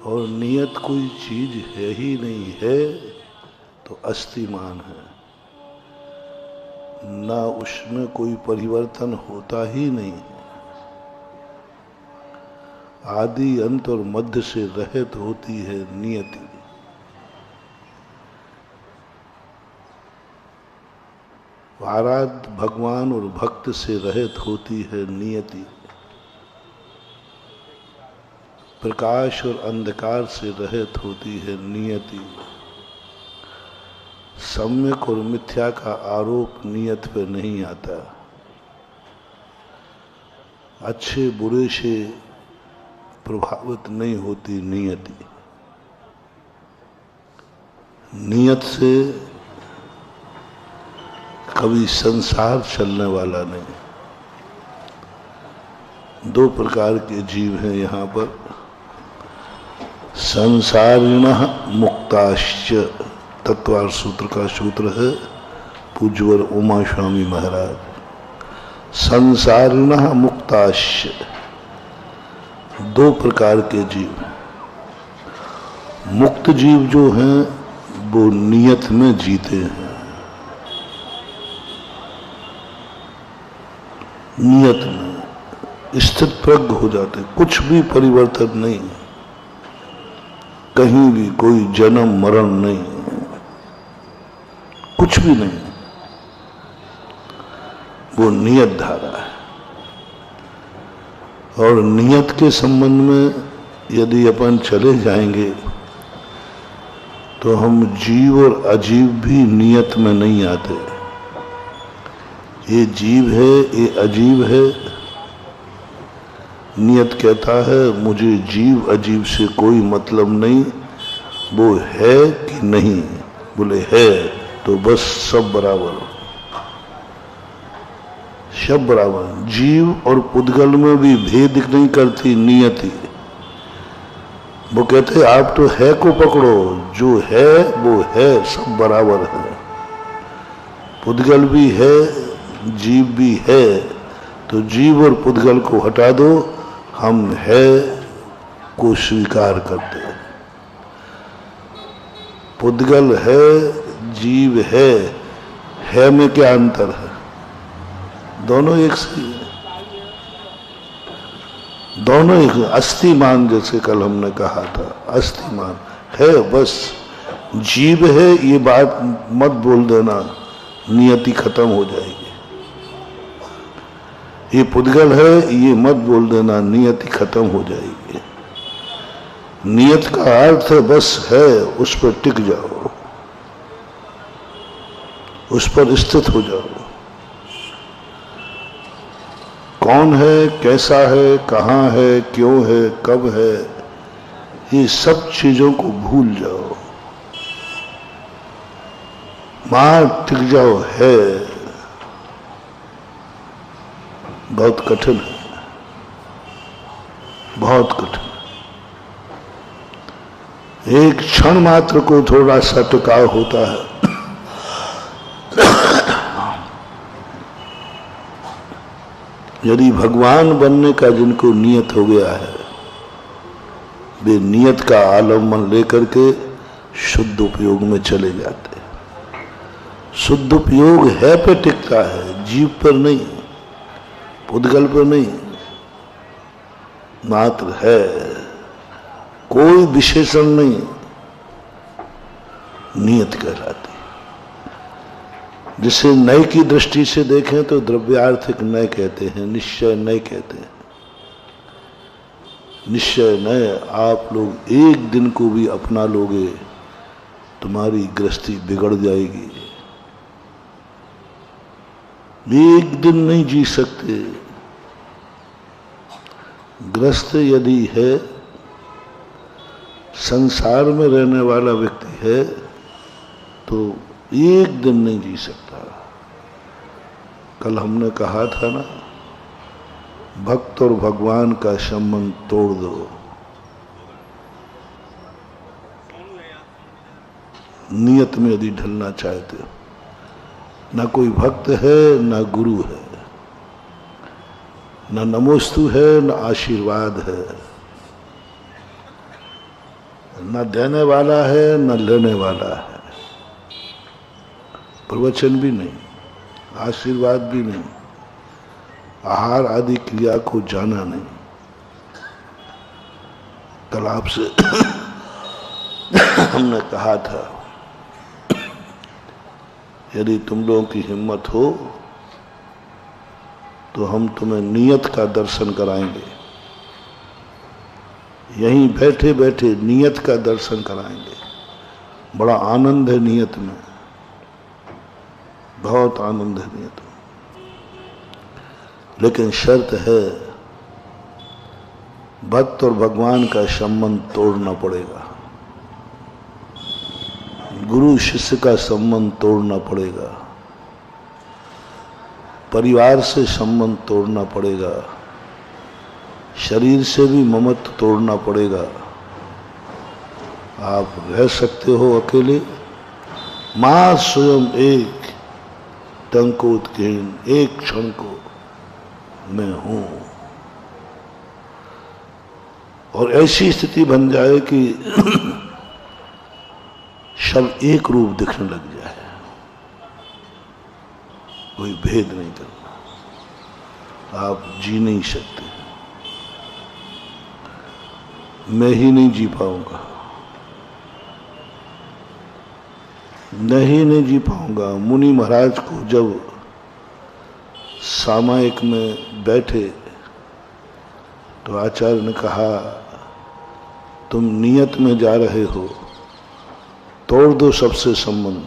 और नियत कोई चीज है ही नहीं है तो अस्तिमान है, ना उसमें कोई परिवर्तन होता ही नहीं है। आदि अंत और मध्य से रहित होती है नियति। आराध्य भगवान और भक्त से रहित होती है नियति। प्रकाश और अंधकार से रहित होती है नियति। सम्यक और मिथ्या का आरोप नियत पे नहीं आता। अच्छे बुरे से प्रभावित नहीं होती नियति। नियत से कभी संसार चलने वाला नहीं। दो प्रकार के जीव हैं यहाँ पर। संसारिणः मुक्ताश्च, तत्वार सूत्र का सूत्र है, पूज्यवर उमा स्वामी महाराज। संसारिणः मुक्ताश्च, दो प्रकार के जीव। मुक्त जीव जो हैं वो नियत में जीते हैं, नियत में स्थित प्रज्ञ हो जाते, कुछ भी परिवर्तन नहीं, कहीं भी कोई जन्म मरण नहीं, कुछ भी नहीं, वो नियत धारा है। और नियत के संबंध में यदि अपन चले जाएंगे तो हम जीव और अजीव भी नियत में नहीं आते। ये जीव है, ये अजीव है। नियत कहता है मुझे जीव अजीव से कोई मतलब नहीं, वो है कि नहीं, बोले है तो बस सब बराबर, सब बराबर। जीव और पुद्गल में भी भेद नहीं करती नियति। वो कहते आप तो है को पकड़ो, जो है वो है, सब बराबर है। पुद्गल भी है, जीव भी है, तो जीव और पुद्गल को हटा दो, हम है को स्वीकार करते हैं। पुद्गल है, जीव है में क्या अंतर है? दोनों एक से है, दोनों एक। अस्तिमान, जैसे कल हमने कहा था, अस्तिमान है बस। जीव है ये बात मत बोल देना, नियति खत्म हो जाएगी। ये पुद्गल है ये मत बोल देना, नियति खत्म हो जाएगी। नियत का अर्थ है बस है, उस पर टिक जाओ, उस पर स्थित हो जाओ। कौन है, कैसा है, कहाँ है, क्यों है, कब है, ये सब चीजों को भूल जाओ, वहां टिक जाओ। है बहुत कठिन है, बहुत कठिन। एक क्षण मात्र को थोड़ा सा टिकाव होता है। यदि भगवान बनने का जिनको नियत हो गया है, वे नियत का आलम्बन लेकर के शुद्ध उपयोग में चले जाते हैं। शुद्ध उपयोग है पे टिकता है, जीव पर नहीं, पुद्गल पर नहीं, मात्र है, कोई विशेषण नहीं, नियत कहलाती। जिसे नय की दृष्टि से देखें तो द्रव्यार्थिक नय कहते हैं, निश्चय नय कहते हैं। निश्चय नय, आप लोग एक दिन को भी अपना लोगे तुम्हारी गृहस्थी बिगड़ जाएगी। एक दिन नहीं जी सकते। ग्रस्त यदि है, संसार में रहने वाला व्यक्ति है, तो एक दिन नहीं जी सकता। कल हमने कहा था ना, भक्त और भगवान का संबंध तोड़ दो। नियत में यदि ढलना चाहते हो, ना कोई भक्त है ना गुरु है, ना नमोस्तु है ना आशीर्वाद है। न देने वाला है न लेने वाला है, प्रवचन भी नहीं, आशीर्वाद भी नहीं, आहार आदि क्रिया को जाना नहीं। कल आपसे हमने कहा था यदि तुम लोगों की हिम्मत हो तो हम तुम्हें नियत का दर्शन कराएंगे, यहीं बैठे बैठे नियत का दर्शन कराएंगे। बड़ा आनंद है नियत में, बहुत आनंद है नियत में, लेकिन शर्त है भक्त और भगवान का संबंध तोड़ना पड़ेगा, गुरु शिष्य का संबंध तोड़ना पड़ेगा, परिवार से संबंध तोड़ना पड़ेगा, शरीर से भी ममत्व तोड़ना पड़ेगा। आप रह सकते हो अकेले, मां स्वयं एक टंकोत्कीर्ण एक क्षण को मैं हूं, और ऐसी स्थिति बन जाए कि सब एक रूप दिखने लग जाए, कोई भेद नहीं करना, आप जी नहीं सकते। मैं ही नहीं जी पाऊंगा, नहीं जी पाऊंगा। मुनि महाराज को जब सामायिक में बैठे तो आचार्य ने कहा तुम नियत में जा रहे हो, तोड़ दो सबसे संबंध,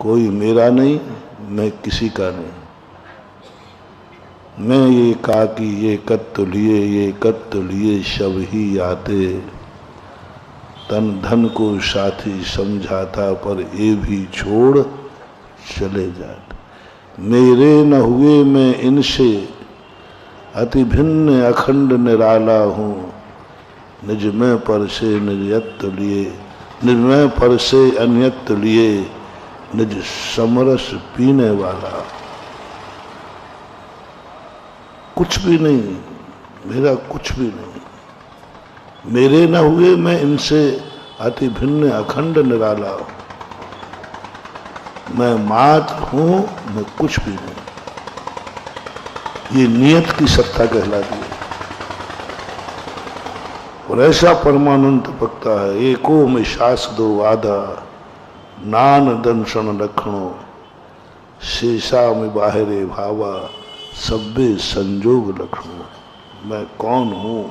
कोई मेरा नहीं, मैं किसी का नहीं, मैं ये काकी ये कत्त लिए शब ही आते, तन धन को साथी समझाता पर ये भी छोड़ चले जाते। मेरे न हुए मैं इनसे अति भिन्न अखंड निराला हूँ, निज में पर से निजयत्व लिए, निज में पर से अन्यत्व लिए, निज समरस पीने वाला। कुछ भी नहीं, मेरा कुछ भी नहीं, मेरे न हुए मैं इनसे अति भिन्न अखंड निराला हूं, मैं मात्र हूं, मैं कुछ भी नहीं। ये नियत की सत्ता कहलाती है। और ऐसा परमानंद पकता है, एको में शास दो वादा, नान दंशन लखणो, शेषा में बाहरे भावा, सब्बे संजोग लखणो। मैं कौन हूं?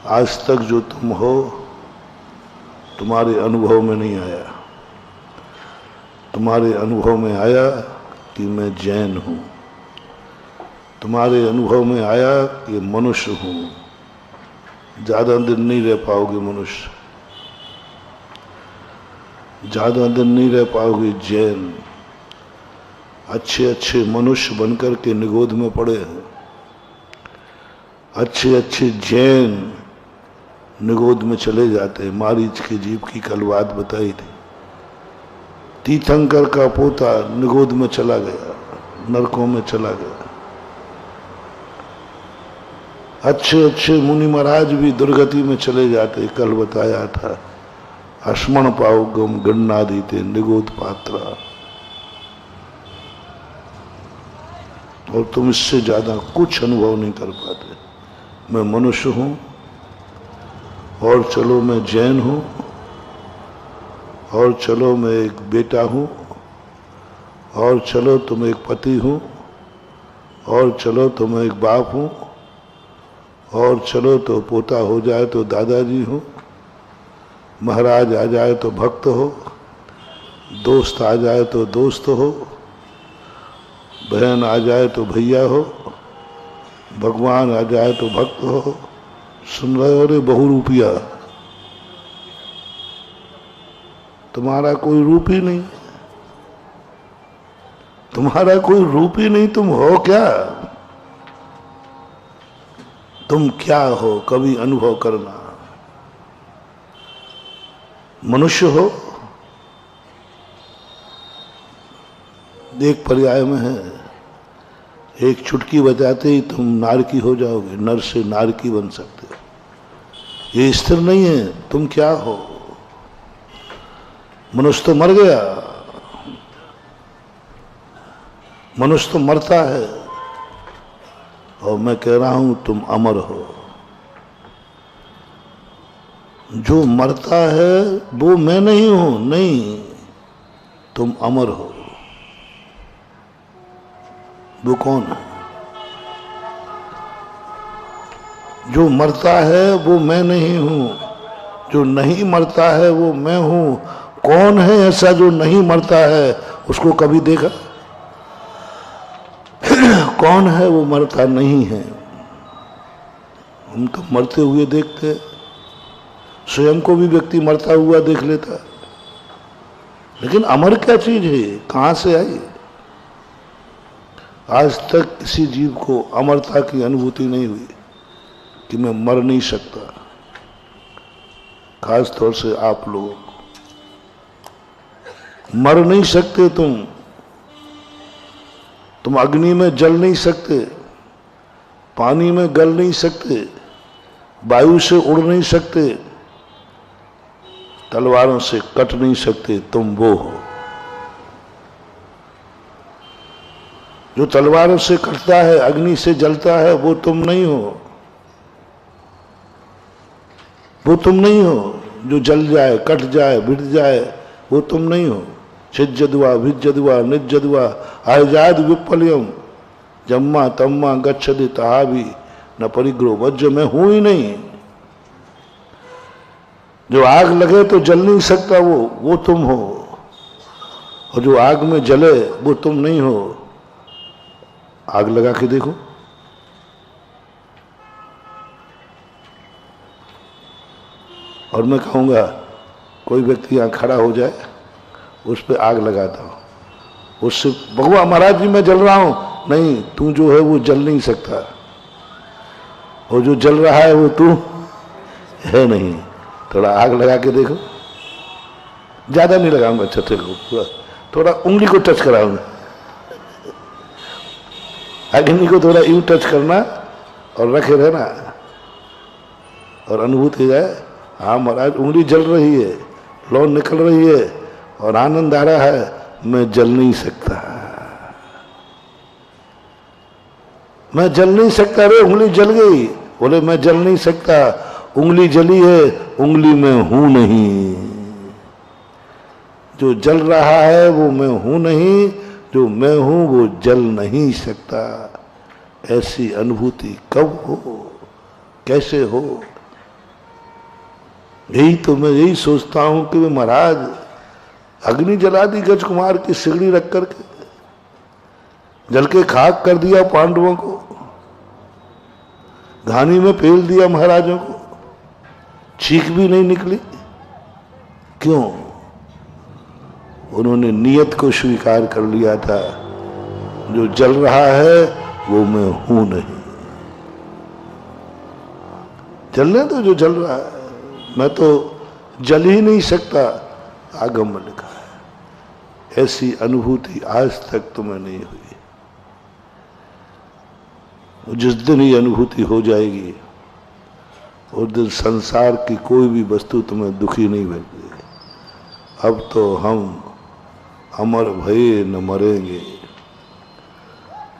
आज तक जो तुम हो तुम्हारे अनुभव में नहीं आया, तुम्हारे अनुभव में आया कि मैं जैन हूं, तुम्हारे अनुभव में आया कि मनुष्य हूं। ज्यादा दिन नहीं रह पाओगे मनुष्य, ज्यादा दिन नहीं रह पाओगे जैन। अच्छे अच्छे मनुष्य बनकर के निगोद में पड़े हैं, अच्छे अच्छे जैन निगोद में चले जाते हैं। मारीच के जीव की कल बात बताई थी, तीर्थंकर का पोता निगोद में चला गया, नरकों में चला गया। अच्छे अच्छे मुनि महाराज भी दुर्गति में चले जाते, कल बताया था। अस्मण पाओ गम गन्नादि ते निगोद पात्रा। और तुम इससे ज्यादा कुछ अनुभव नहीं कर पाते। मैं मनुष्य हूं, और चलो मैं जैन हूं, और चलो मैं एक बेटा हूं, और चलो तुम एक पति हूं, और चलो तुम एक बाप हूं, और चलो तो पोता हो जाए तो दादाजी हूं, महाराज आ जाए तो भक्त हो, दोस्त आ जाए तो दोस्त हो, बहन आ जाए तो भैया हो, भगवान आ जाए तो भक्त हो। सुन रहे हो रे बहुरूपिया, तुम्हारा कोई रूप ही नहीं, तुम्हारा कोई रूप ही नहीं। तुम हो क्या? तुम क्या हो? कभी अनुभव करना। मनुष्य हो, एक पर्याय में है, एक चुटकी बजाते ही तुम नारकी हो जाओगे, नर से नारकी बन सकते हो। ये स्थिर नहीं है। तुम क्या हो? मनुष्य तो मर गया, मनुष्य तो मरता है, और मैं कह रहा हूं तुम अमर हो। जो मरता है वो मैं नहीं हूं, नहीं, तुम अमर हो। वो कौन है? जो मरता है वो मैं नहीं हूं, जो नहीं मरता है वो मैं हूं। कौन है ऐसा जो नहीं मरता है? उसको कभी देखा? कौन है वो मरता नहीं है? हम तो मरते हुए देखते, स्वयं को भी व्यक्ति मरता हुआ देख लेता। लेकिन अमर क्या चीज है? कहां से आई? आज तक किसी जीव को अमरता की अनुभूति नहीं हुई कि मैं मर नहीं सकता। खास तौर से आप लोगों को मर नहीं सकते। तुम अग्नि में जल नहीं सकते, पानी में गल नहीं सकते, वायु से उड़ नहीं सकते, तलवारों से कट नहीं सकते। तुम वो हो जो तलवारों से कटता है, अग्नि से जलता है। वो तुम नहीं हो। वो तुम नहीं हो जो जल जाए, कट जाए, बिट जाए। वो तुम नहीं हो। छिज्जद्वा भिज्जद्वा निज्जद्वा आजाद विपल्यम जम्मा तम्मा गच्छति तहावी न परिग्रह वज्र। मैं हूं ही नहीं। जो आग लगे तो जल नहीं सकता, वो तुम हो। और जो आग में जले वो तुम नहीं हो। आग लगा के देखो। और मैं कहूंगा कोई व्यक्ति यहां खड़ा हो जाए, उस पर आग लगाता हूं, उससे भगवान महाराज जी मैं जल रहा हूं। नहीं, तू जो है वो जल नहीं सकता, और जो जल रहा है वो तू है नहीं। थोड़ा आग लगा के देखो। ज्यादा नहीं लगाऊंगा, छठे को थोड़ा उंगली को टच कराऊंगा। अग्नि को थोड़ा यूं टच करना और रखे रहना, और अनुभूति हो जाए हाँ महाराज उंगली जल रही है, लौ निकल रही है और आनंद आ रहा है। मैं जल नहीं सकता, मैं जल नहीं सकता। रे उंगली जल गई। बोले मैं जल नहीं सकता, उंगली जली है, उंगली में हूं नहीं। जो जल रहा है वो मैं हूं नहीं, जो मैं हूं वो जल नहीं सकता। ऐसी अनुभूति कब हो, कैसे हो? यही तो मैं यही सोचता हूं कि महाराज अग्नि जला दी गज कुमार की सिगड़ी रख करके, जल के खाक कर दिया पांडवों को, घानी में फेल दिया महाराजों को, चीख भी नहीं निकली। क्यों? उन्होंने नियत को स्वीकार कर लिया था। जो जल रहा है वो मैं हूं नहीं। जलने तो जो जल रहा है, मैं तो जल ही नहीं सकता। आगम में लिखा है। ऐसी अनुभूति आज तक तुम्हें नहीं हुई। जिस दिन ही अनुभूति हो जाएगी उस दिन संसार की कोई भी वस्तु तुम्हें दुखी नहीं करेगी। अब तो हम अमर भये न मरेंगे,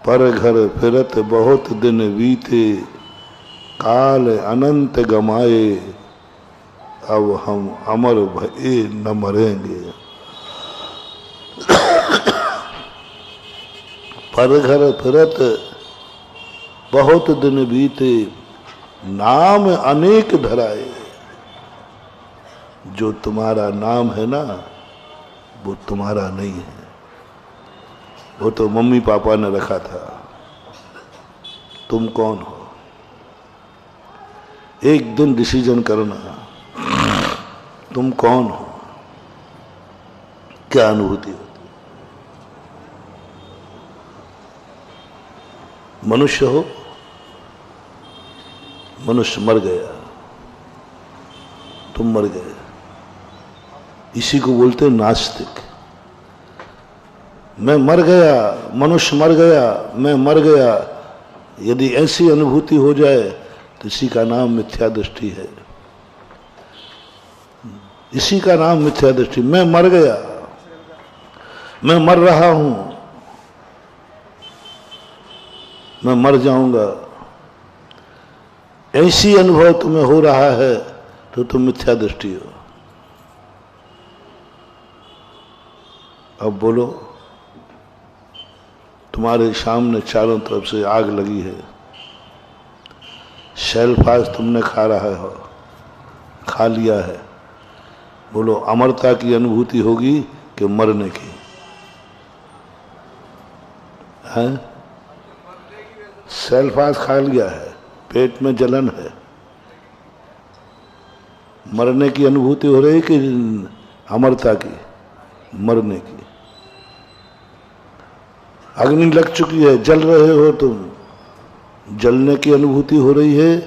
पर घर फिरत बहुत दिन बीते, काल अनंत गमाए, अब हम अमर भये न मरेंगे। पर घर फिरत बहुत दिन बीते, नाम अनेक धराए। जो तुम्हारा नाम है ना वो तुम्हारा नहीं है, वो तो मम्मी पापा ने रखा था। तुम कौन हो? एक दिन डिसीजन करना, तुम कौन हो? क्या अनुभूति होती? मनुष्य हो? मनुष्य मर गया, तुम मर गए। इसी को बोलते हैं नास्तिक। मैं मर गया, मनुष्य मर गया, मैं मर गया, यदि ऐसी अनुभूति हो जाए तो इसी का नाम मिथ्या दृष्टि है। इसी का नाम मिथ्या दृष्टि। मैं मर गया, मैं मर रहा हूं, मैं मर जाऊंगा, ऐसी अनुभव तुम्हें हो रहा है तो तुम मिथ्या दृष्टि हो। अब बोलो, तुम्हारे सामने चारों तरफ से आग लगी है, शैलफाज तुमने खा रहा हो, खा लिया है, बोलो अमरता की अनुभूति होगी कि मरने की? है? शैलफाज खा लिया है, पेट में जलन है, मरने की अनुभूति हो रही कि अमरता की? मरने की। अग्नि लग चुकी है, जल रहे हो तुम, जलने की अनुभूति हो रही है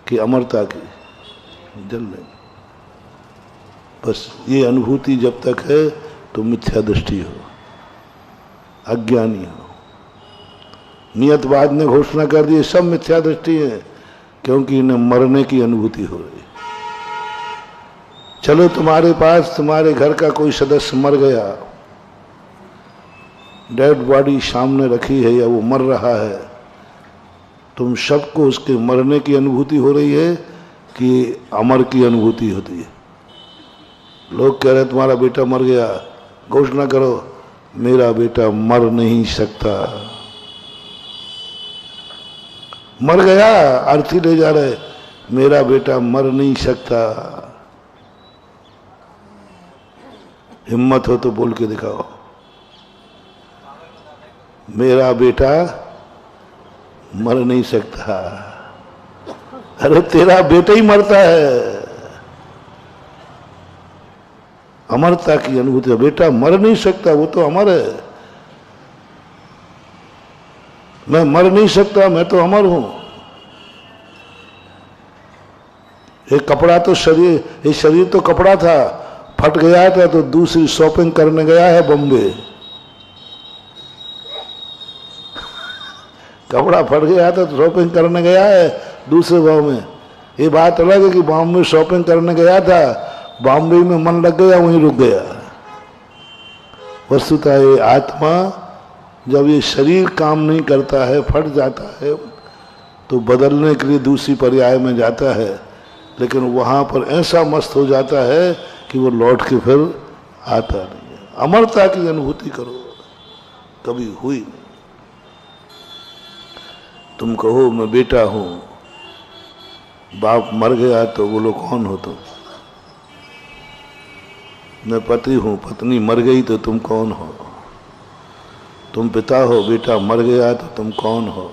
कि अमरता की? जलने। बस ये अनुभूति जब तक है तो मिथ्या दृष्टि हो, अज्ञानी हो। नियतवाद ने घोषणा कर दी सब मिथ्या दृष्टि है, क्योंकि इन्हें मरने की अनुभूति हो रही। चलो तुम्हारे पास तुम्हारे घर का कोई सदस्य मर गया, डेड बॉडी सामने रखी है या वो मर रहा है, तुम सबको उसके मरने की अनुभूति हो रही है कि अमर की अनुभूति होती है? लोग कह रहे तुम्हारा बेटा मर गया, घोषणा करो मेरा बेटा मर नहीं सकता। मर गया, अर्थी ले जा रहे, मेरा बेटा मर नहीं सकता। हिम्मत हो तो बोल के दिखाओ, मेरा बेटा मर नहीं सकता। अरे तेरा बेटा ही मरता है। अमरता की अनुभूति, बेटा मर नहीं सकता, वो तो अमर है। मैं मर नहीं सकता, मैं तो अमर हूं। ये कपड़ा तो शरीर, ये शरीर तो कपड़ा था, फट गया था तो दूसरी शॉपिंग करने गया है बॉम्बे। कपड़ा फट गया था तो शॉपिंग करने गया है दूसरे गांव में। ये बात अलग है कि बॉम्बे में शॉपिंग करने गया था, बॉम्बे में मन लग गया, वहीं रुक गया। वस्तुतः ये आत्मा जब ये शरीर काम नहीं करता है, फट जाता है, तो बदलने के लिए दूसरी पर्याय में जाता है, लेकिन वहां पर ऐसा मस्त हो जाता है कि वो लौट के फिर आता नहीं है। अमरता की अनुभूति करो, कभी हुई नहीं। तुम कहो मैं बेटा हूं, बाप मर गया तो बोलो कौन हो तुम? मैं पति हूं, पत्नी मर गई तो तुम कौन हो? तुम पिता हो, बेटा मर गया तो तुम कौन हो?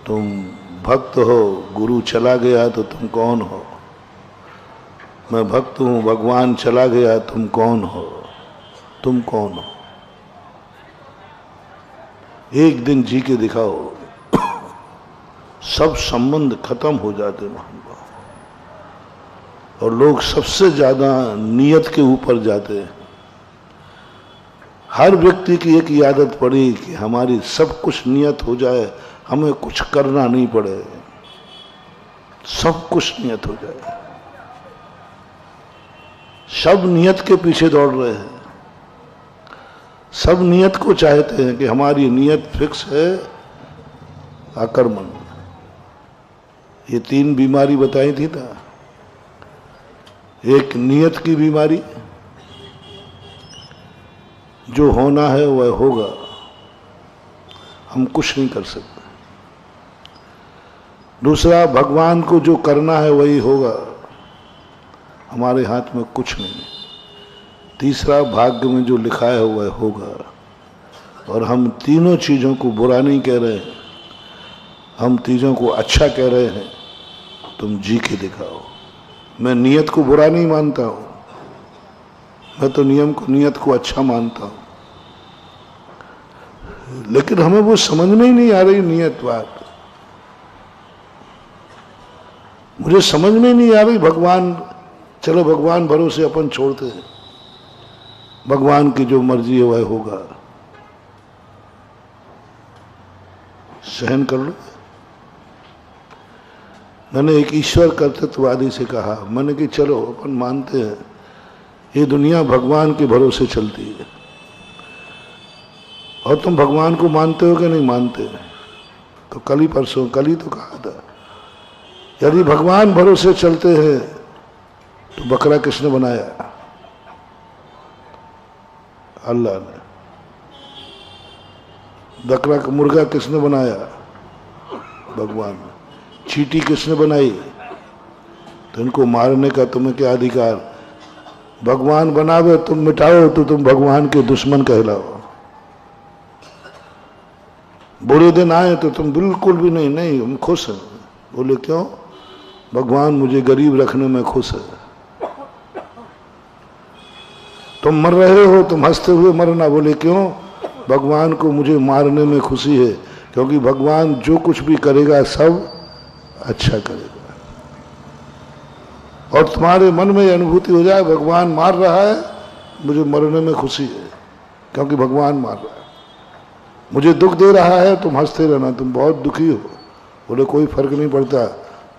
तुम भक्त हो, गुरु चला गया तो तुम कौन हो? मैं भक्त हूं, भगवान चला गया, तुम कौन हो? तुम कौन हो? एक दिन जी के दिखाओ, सब संबंध खत्म हो जाते महानुभाव। और लोग सबसे ज्यादा नियत के ऊपर जाते हैं। हर व्यक्ति की एक ही आदत पड़ी कि हमारी सब कुछ नियत हो जाए, हमें कुछ करना नहीं पड़े, सब कुछ नियत हो जाए। सब नियत के पीछे दौड़ रहे हैं, सब नियत को चाहते हैं कि हमारी नियत फिक्स है, आकर्मण। ये 3 बीमारी बताई थी ना, एक नियत की बीमारी, जो होना है वह होगा, हम कुछ नहीं कर सकते। दूसरा, भगवान को जो करना है वही होगा, हमारे हाथ में कुछ नहीं। तीसरा, भाग्य में जो लिखा है वह होगा। और हम तीनों चीजों को बुरा नहीं कह रहे हैं, हम तीनों को अच्छा कह रहे हैं। तुम जी के दिखाओ। मैं नियत को बुरा नहीं मानता हूं, मैं तो नियत को अच्छा मानता हूं, लेकिन हमें वो समझ में ही नहीं आ रही नियत बात। मुझे समझ में नहीं आ रही भगवान, चलो भगवान भरोसे अपन छोड़ते हैं। भगवान की जो मर्जी है वह होगा, सहन कर लो। मैंने एक ईश्वर कर्तृत्ववादी से कहा, मैंने कि चलो अपन मानते हैं ये दुनिया भगवान के भरोसे चलती है, और तुम भगवान को मानते हो कि नहीं मानते? तो कल ही परसों, कल ही तो कहा था, यदि भगवान भरोसे चलते हैं तो बकरा किसने बनाया? अल्लाह ने। बकरा का मुर्गा किसने बनाया? भगवान ने। चींटी किसने बनाई? तो इनको मारने का तुम्हें क्या अधिकार? भगवान बनावे, तुम मिटाओ तो तुम भगवान के दुश्मन कहलाओ। बुरे दिन आए तो तुम बिल्कुल भी नहीं हम खुश हैं। बोले क्यों? भगवान मुझे गरीब रखने में खुश है। तुम मर रहे हो, तुम हंसते हुए मरना। बोले क्यों? भगवान को मुझे मारने में खुशी है, क्योंकि भगवान जो कुछ भी करेगा सब अच्छा करेगा। और तुम्हारे मन में अनुभूति हो जाए भगवान मार रहा है, मुझे मरने में खुशी है, क्योंकि भगवान मार रहा है। मुझे दुख दे रहा है, तुम हंसते रहना, तुम बहुत दुखी हो। बोले कोई फर्क नहीं पड़ता,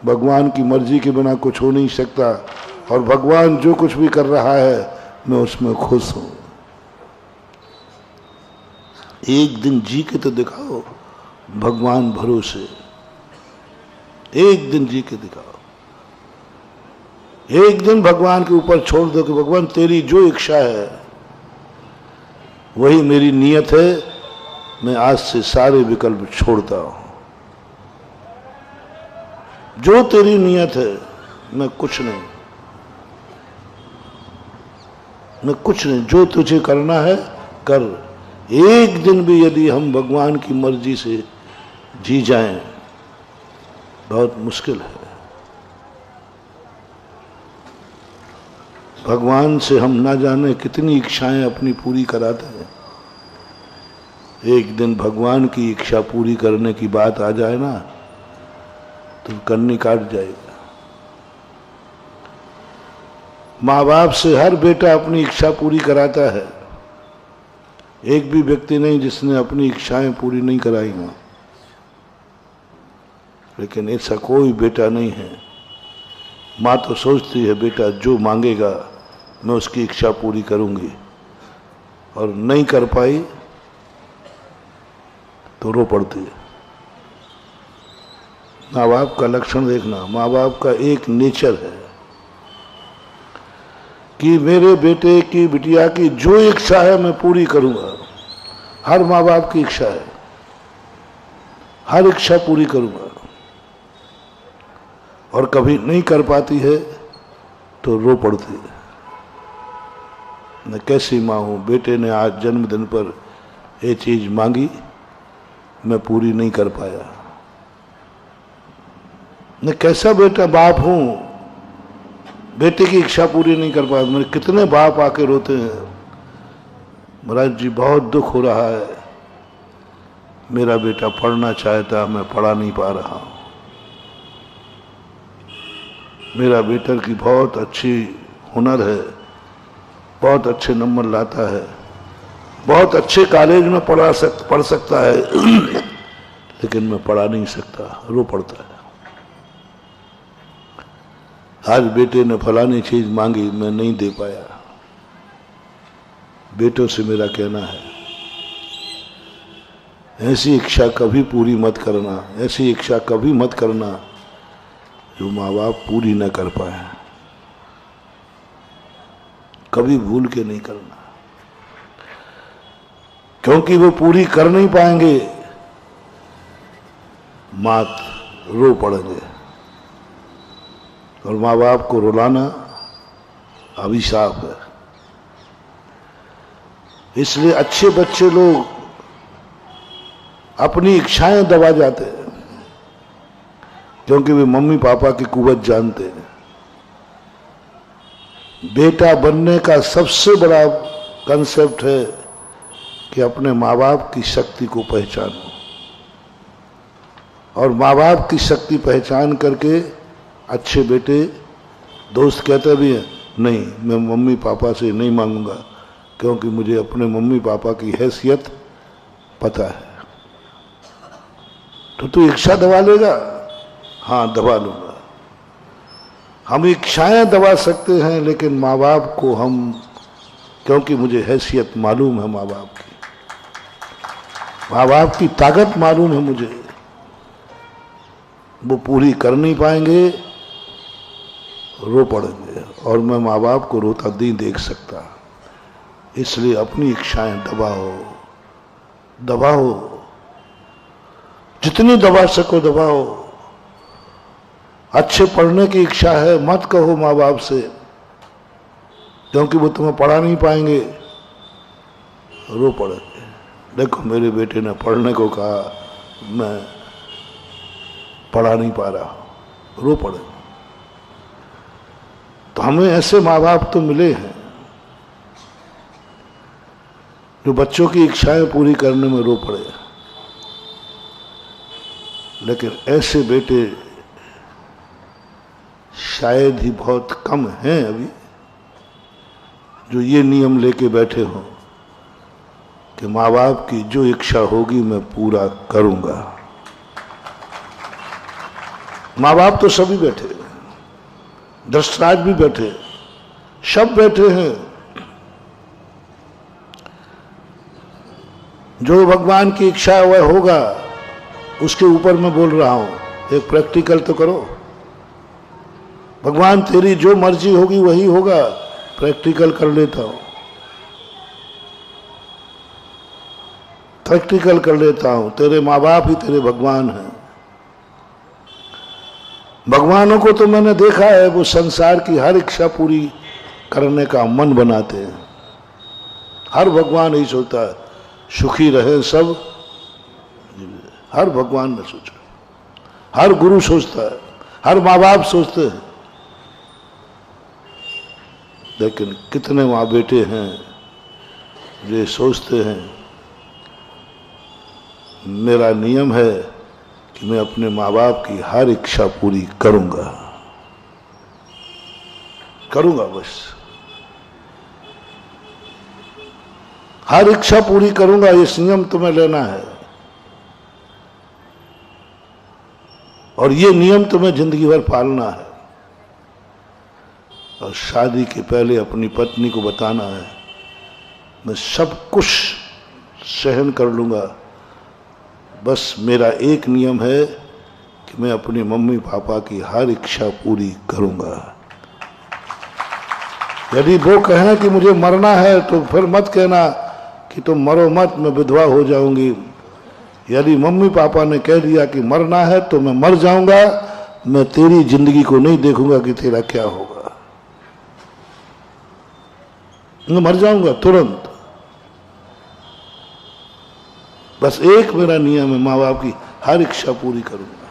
भगवान की मर्जी के बिना कुछ हो नहीं सकता, और भगवान जो कुछ भी कर रहा है मैं उसमें खुश हूं। एक दिन जी के तो दिखाओ भगवान भरोसे, एक दिन जी के दिखाओ। एक दिन भगवान के ऊपर छोड़ दो कि भगवान तेरी जो इच्छा है वही मेरी नियत है, मैं आज से सारे विकल्प छोड़ता हूं। जो तेरी नियत है, मैं कुछ नहीं, मैं कुछ नहीं, जो तुझे करना है कर। एक दिन भी यदि हम भगवान की मर्जी से जी जाएं, बहुत मुश्किल है। भगवान से हम ना जाने कितनी इच्छाएं अपनी पूरी कराते हैं। एक दिन भगवान की इच्छा पूरी करने की बात आ जाए ना, तो कन्नी काट जाएगा। माँ बाप से हर बेटा अपनी इच्छा पूरी कराता है, एक भी व्यक्ति नहीं जिसने अपनी इच्छाएं पूरी नहीं कराई हों। लेकिन ऐसा कोई बेटा नहीं है। माँ तो सोचती है बेटा जो मांगेगा मैं उसकी इच्छा पूरी करूंगी, और नहीं कर पाई तो रो पड़ती है। माँ बाप का लक्षण देखना, माँ बाप का एक नेचर है कि मेरे बेटे की बिटिया की जो इच्छा है मैं पूरी करूंगा। हर माँ बाप की इच्छा है, हर इच्छा पूरी करूंगा। और कभी नहीं कर पाती है तो रो पड़ती है। मैं कैसी माँ हूं, बेटे ने आज जन्मदिन पर ये चीज मांगी, मैं पूरी नहीं कर पाया। मैं कैसा बेटा बाप हूं, बेटे की इच्छा पूरी नहीं कर पाया। मेरे कितने बाप आके रोते हैं, महाराज जी बहुत दुख हो रहा है, मेरा बेटा पढ़ना चाहता, मैं पढ़ा नहीं पा रहा हूं। मेरा बेटा की बहुत अच्छी हुनर है, बहुत अच्छे नंबर लाता है, बहुत अच्छे कॉलेज में पढ़ सकता है, लेकिन मैं पढ़ा नहीं सकता, रो पड़ता है। आज बेटे ने फलानी चीज मांगी, मैं नहीं दे पाया। बेटों से मेरा कहना है, ऐसी इच्छा कभी पूरी मत करना, ऐसी इच्छा कभी मत करना जो माँ बाप पूरी न कर पाए। कभी भूल के नहीं करना, क्योंकि वो पूरी कर नहीं पाएंगे, मात रो पड़ेंगे। और माँ बाप को रुलाना अभिशाप है। इसलिए अच्छे बच्चे लोग अपनी इच्छाएं दबा जाते हैं, क्योंकि वे मम्मी पापा की कुवत जानते हैं। बेटा बनने का सबसे बड़ा कंसेप्ट है कि अपने माँ बाप की शक्ति को पहचानो, और माँ बाप की शक्ति पहचान करके अच्छे बेटे, दोस्त कहते भी हैं नहीं मैं मम्मी पापा से नहीं मांगूंगा, क्योंकि मुझे अपने मम्मी पापा की हैसियत पता है। तो तू इच्छा दबा लेगा? हाँ, दबा लूंगा। हम इच्छाएं दबा सकते हैं, लेकिन माँ बाप को हम, क्योंकि मुझे हैसियत मालूम है माँ बाप की, माँ बाप की ताकत मालूम है मुझे, वो पूरी कर नहीं पाएंगे, रो पड़ेंगे, और मैं माँ बाप को रोता नहीं देख सकता। इसलिए अपनी इच्छाएं दबाओ, दबाओ, जितनी दबा सको दबाओ। अच्छे पढ़ने की इच्छा है, मत कहो माँ बाप से, क्योंकि वो तुम्हें पढ़ा नहीं पाएंगे, रो पड़ेंगे। देखो मेरे बेटे ने पढ़ने को कहा, मैं पढ़ा नहीं पा रहा, रो पड़ेंगे। तो हमें ऐसे माँ बाप तो मिले हैं जो बच्चों की इच्छाएं पूरी करने में रो पड़े, लेकिन ऐसे बेटे शायद ही बहुत कम हैं अभी जो ये नियम लेके बैठे हों कि माँ बाप की जो इच्छा होगी मैं पूरा करूंगा। माँ बाप तो सभी बैठे, दशराज भी बैठे, सब बैठे हैं। जो भगवान की इच्छा है वह होगा, उसके ऊपर मैं बोल रहा हूं। एक प्रैक्टिकल तो करो, भगवान तेरी जो मर्जी होगी वही होगा। प्रैक्टिकल कर लेता हूं, प्रैक्टिकल कर लेता हूं। तेरे माँ बाप ही तेरे भगवान हैं। भगवानों को तो मैंने देखा है, वो संसार की हर इच्छा पूरी करने का मन बनाते हैं। हर भगवान यही सोचता है, सुखी रहे सब। हर भगवान ने सोचा, हर गुरु सोचता है, हर माँ बाप सोचते हैं। लेकिन कितने माँ बेटे हैं जो सोचते हैं मेरा नियम है कि मैं अपने माँ बाप की हर इच्छा पूरी करूंगा, करूंगा, बस हर इच्छा पूरी करूंगा। ये नियम तुम्हें लेना है, और ये नियम तुम्हें जिंदगी भर पालना है। और शादी के पहले अपनी पत्नी को बताना है, मैं सब कुछ सहन कर लूंगा, बस मेरा एक नियम है कि मैं अपनी मम्मी पापा की हर इच्छा पूरी करूंगा। यदि वो कहें कि मुझे मरना है तो फिर मत कहना कि तुम मरो मत, मैं विधवा हो जाऊंगी। यदि मम्मी पापा ने कह दिया कि मरना है तो मैं मर जाऊंगा, मैं तेरी जिंदगी को नहीं देखूंगा कि तेरा क्या होगा, मैं मर जाऊंगा तुरंत। बस एक मेरा नियम है, माँ बाप की हर इच्छा पूरी करूंगा।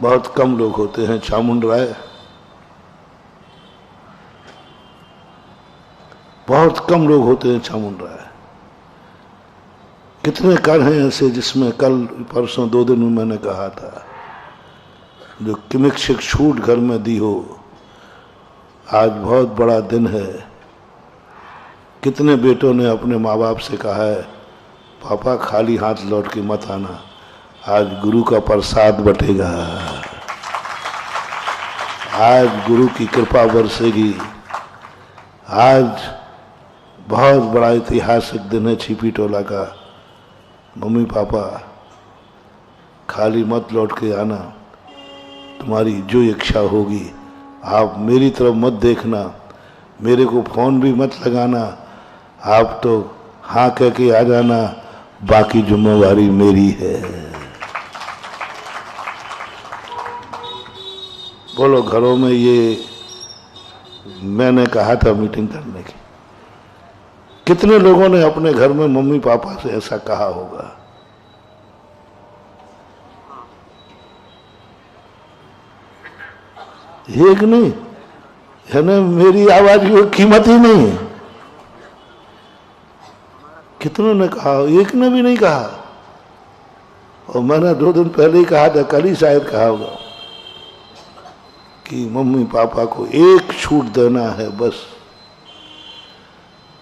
बहुत कम लोग होते हैं चामुंड राय, बहुत कम लोग होते हैं चामुंड राय। कितने कर हैं ऐसे जिसमें कल परसों 2 दिन में मैंने कहा था, जो किमिक्षिक छूट घर में दी हो। आज बहुत बड़ा दिन है। कितने बेटों ने अपने माँ बाप से कहा है, पापा खाली हाथ लौट के मत आना, आज गुरु का प्रसाद बटेगा, आज गुरु की कृपा बरसेगी। आज बहुत बड़ा ऐतिहासिक दिन है छिपी टोला का। मम्मी पापा खाली मत लौट के आना, तुम्हारी जो इच्छा होगी। आप मेरी तरफ मत देखना, मेरे को फोन भी मत लगाना, आप तो हाँ कह के आ जाना, बाकी जिम्मेवारी मेरी है। बोलो, घरों में ये मैंने कहा था मीटिंग करने की, कितने लोगों ने अपने घर में मम्मी पापा से ऐसा कहा होगा? एक नहीं है ना, मेरी आवाज की कीमत ही नहीं है। कितनों ने कहा, एक ने भी नहीं कहा। और मैंने 2 दिन पहले ही कहा था, कल ही शायद कहा होगा, कि मम्मी पापा को एक छूट देना है, बस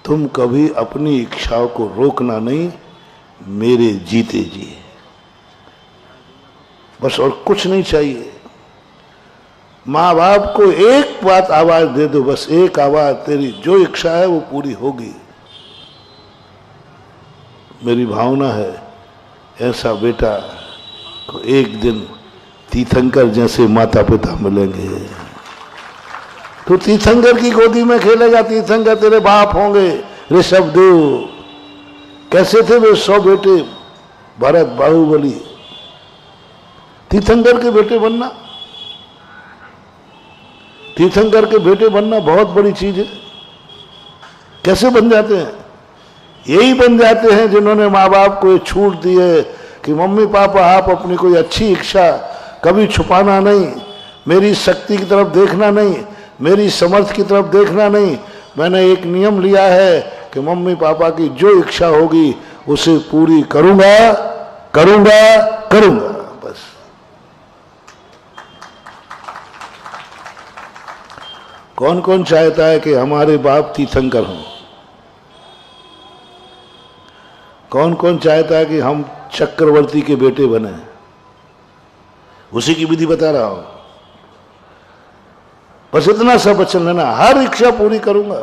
तुम कभी अपनी इच्छाओं को रोकना नहीं, मेरे जीते जी, बस और कुछ नहीं चाहिए। माँ बाप को एक बात आवाज दे दो, बस एक आवाज, तेरी जो इच्छा है वो पूरी होगी। मेरी भावना है ऐसा बेटा को एक दिन तीर्थंकर जैसे माता पिता मिलेंगे। तो तीर्थंकर की गोदी में खेलेगा, तीर्थंकर तेरे बाप होंगे, ऋषभदेव। कैसे थे वे 100 बेटे, भरत, बाहुबली। तीर्थंकर के बेटे बनना, तीर्थंकर के बेटे बनना बहुत बड़ी चीज है। कैसे बन जाते हैं? यही बन जाते हैं जिन्होंने माँ बाप को छूट दी है कि मम्मी पापा आप अपनी कोई अच्छी इच्छा कभी छुपाना नहीं, मेरी शक्ति की तरफ देखना नहीं, मेरी समर्थ की तरफ देखना नहीं। मैंने एक नियम लिया है कि मम्मी पापा की जो इच्छा होगी उसे पूरी करूंगा करूंगा करूंगा, बस। कौन कौन चाहता है कि हमारे बाप तीर्थंकर हों? कौन कौन चाहता है कि हम चक्रवर्ती के बेटे बने? उसी की विधि बता रहा हूं। बस इतना सा वचन लेना, हर इच्छा पूरी करूंगा।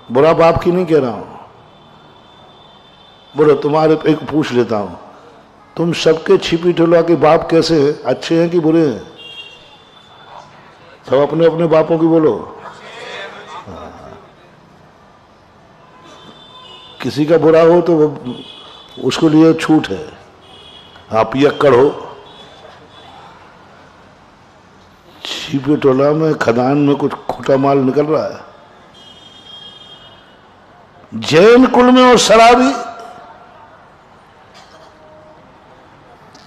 बुरा बाप की नहीं कह रहा हूं। बोलो तुम्हारे एक पूछ लेता हूं, तुम सबके छिपी ठुला के बाप कैसे हैं? अच्छे हैं कि बुरे हैं? सब अपने अपने बापों की बोलो। किसी का बुरा हो तो उसके लिए छूट है। आप पियक्कड़ हो, छिपे टोला में खदान में कुछ खोटा माल निकल रहा है, जैन कुल में और शराबी,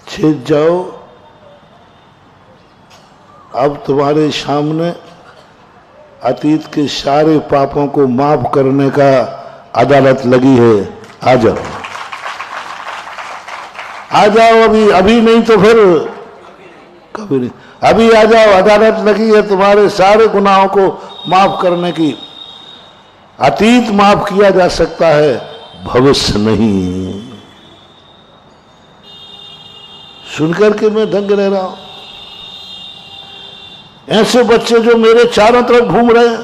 छिप जाओ। अब तुम्हारे सामने अतीत के सारे पापों को माफ करने का अदालत लगी है। आ जाओ, आ जाओ, अभी अभी नहीं तो फिर कभी नहीं। अभी आ जाओ, अदालत लगी है तुम्हारे सारे गुनाहों को माफ करने की। अतीत माफ किया जा सकता है, भविष्य नहीं। सुनकर के मैं दंग रह रहा हूं। ऐसे बच्चे जो मेरे चारों तरफ घूम रहे हैं,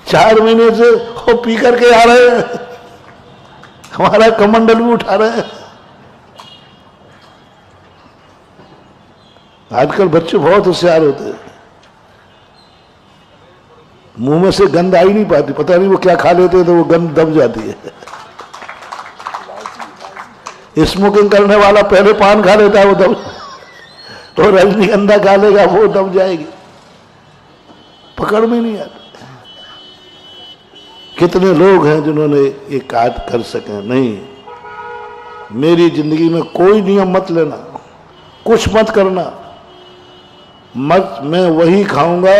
4 महीने से वो पी करके आ रहे हैं, हमारा कमंडल भी उठा रहे हैं। आजकल बच्चे बहुत होशियार होते हैं, मुंह में से गंध आ ही नहीं पाती, पता नहीं वो क्या खा लेते हैं तो वो गंध दब जाती है। स्मोकिंग करने वाला पहले पान खा लेता है, वो दब, तो रजनीगंधा खा लेगा, वो दब जाएगी, पकड़ में नहीं आता। कितने लोग हैं जिन्होंने ये काज कर सके? नहीं। मेरी जिंदगी में कोई नियम मत लेना, कुछ मत करना, मत। मैं वही खाऊंगा,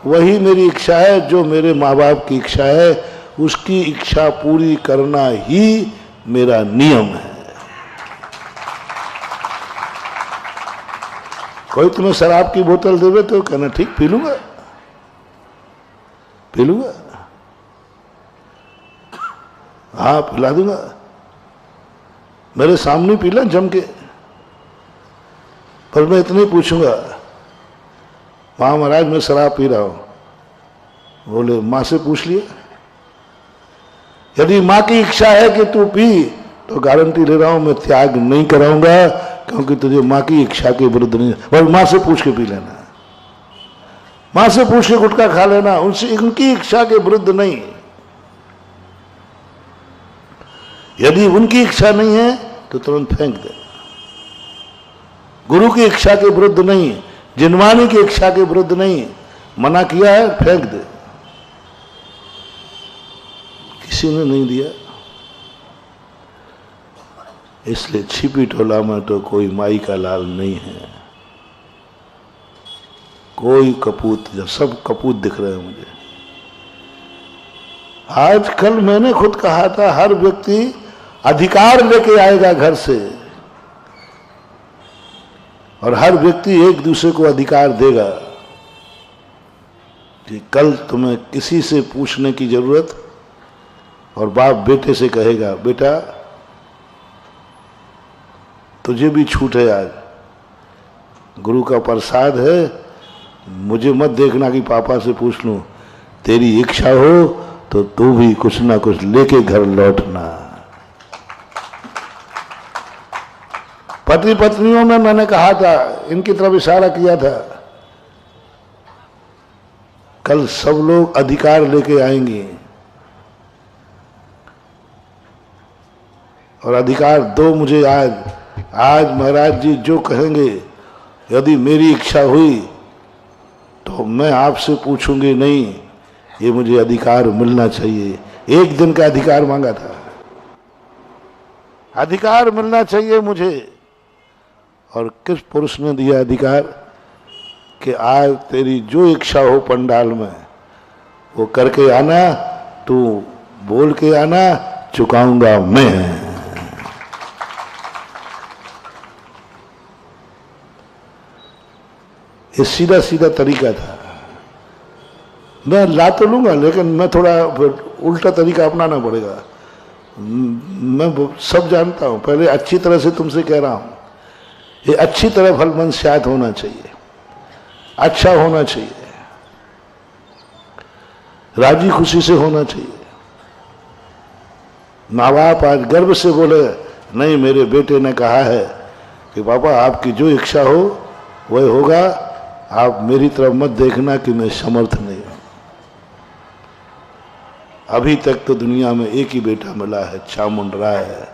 वही मेरी इच्छा है, जो मेरे माँ बाप की इच्छा है, उसकी इच्छा पूरी करना ही मेरा नियम है। कोई तुम्हें शराब की बोतल देवे तो कहना ठीक, पी लूंगा, पी लूंगा, हाँ पिला दूंगा, मेरे सामने पी लें जम के। पर मैं इतना ही पूछूंगा, मां महाराज मैं शराब पी रहा हूं। बोले मां से पूछ लिया? यदि मां की इच्छा है कि तू पी, तो गारंटी ले रहा हूं मैं त्याग नहीं कराऊंगा, क्योंकि तुझे मां की इच्छा के विरुद्ध नहीं। और मां से पूछ के पी लेना, मां से पूछ के गुटखा खा लेना, उनसे उनकी इच्छा के विरुद्ध नहीं। यदि उनकी इच्छा नहीं है तो तुरंत फेंक दे। गुरु की इच्छा के विरुद्ध नहीं, जिनवानी की इच्छा के विरुद्ध नहीं, मना किया है, फेंक दे। किसी ने नहीं दिया, इसलिए छिपी टोला में तो कोई माई का लाल नहीं है, कोई कपूत, जब सब कपूत दिख रहे हैं मुझे। आजकल मैंने खुद कहा था, हर व्यक्ति अधिकार लेके आएगा घर से, और हर व्यक्ति एक दूसरे को अधिकार देगा। कि कल तुम्हें किसी से पूछने की जरूरत, और बाप बेटे से कहेगा बेटा तुझे भी छूट है, आज गुरु का प्रसाद है, मुझे मत देखना कि पापा से पूछ लूं, तेरी इच्छा हो तो तू भी कुछ ना कुछ लेके घर लौटना। पति पत्नियों में मैंने कहा था, इनकी तरफ इशारा किया था, कल सब लोग अधिकार लेके आएंगे और अधिकार दो मुझे आज महाराज जी जो कहेंगे, यदि मेरी इच्छा हुई तो मैं आपसे पूछूंगी नहीं, ये मुझे अधिकार मिलना चाहिए। एक दिन का अधिकार मांगा था, अधिकार मिलना चाहिए मुझे। और किस पुरुष ने दिया अधिकार कि आज तेरी जो इच्छा हो पंडाल में वो करके आना, तू बोल के आना, चुकाऊंगा मैं। ये सीधा सीधा तरीका था। मैं ला तो लूंगा, लेकिन मैं थोड़ा उल्टा तरीका अपनाना पड़ेगा। मैं सब जानता हूं, पहले अच्छी तरह से तुमसे कह रहा हूं, ये अच्छी तरह फल मनस्यात होना चाहिए, अच्छा होना चाहिए, राजी खुशी से होना चाहिए। माँ बाप आज गर्व से बोले नहीं, मेरे बेटे ने कहा है कि पापा आपकी जो इच्छा हो वह होगा, आप मेरी तरफ मत देखना कि मैं समर्थ नहीं हूं। अभी तक तो दुनिया में एक ही बेटा मिला है, चामुंड राय है,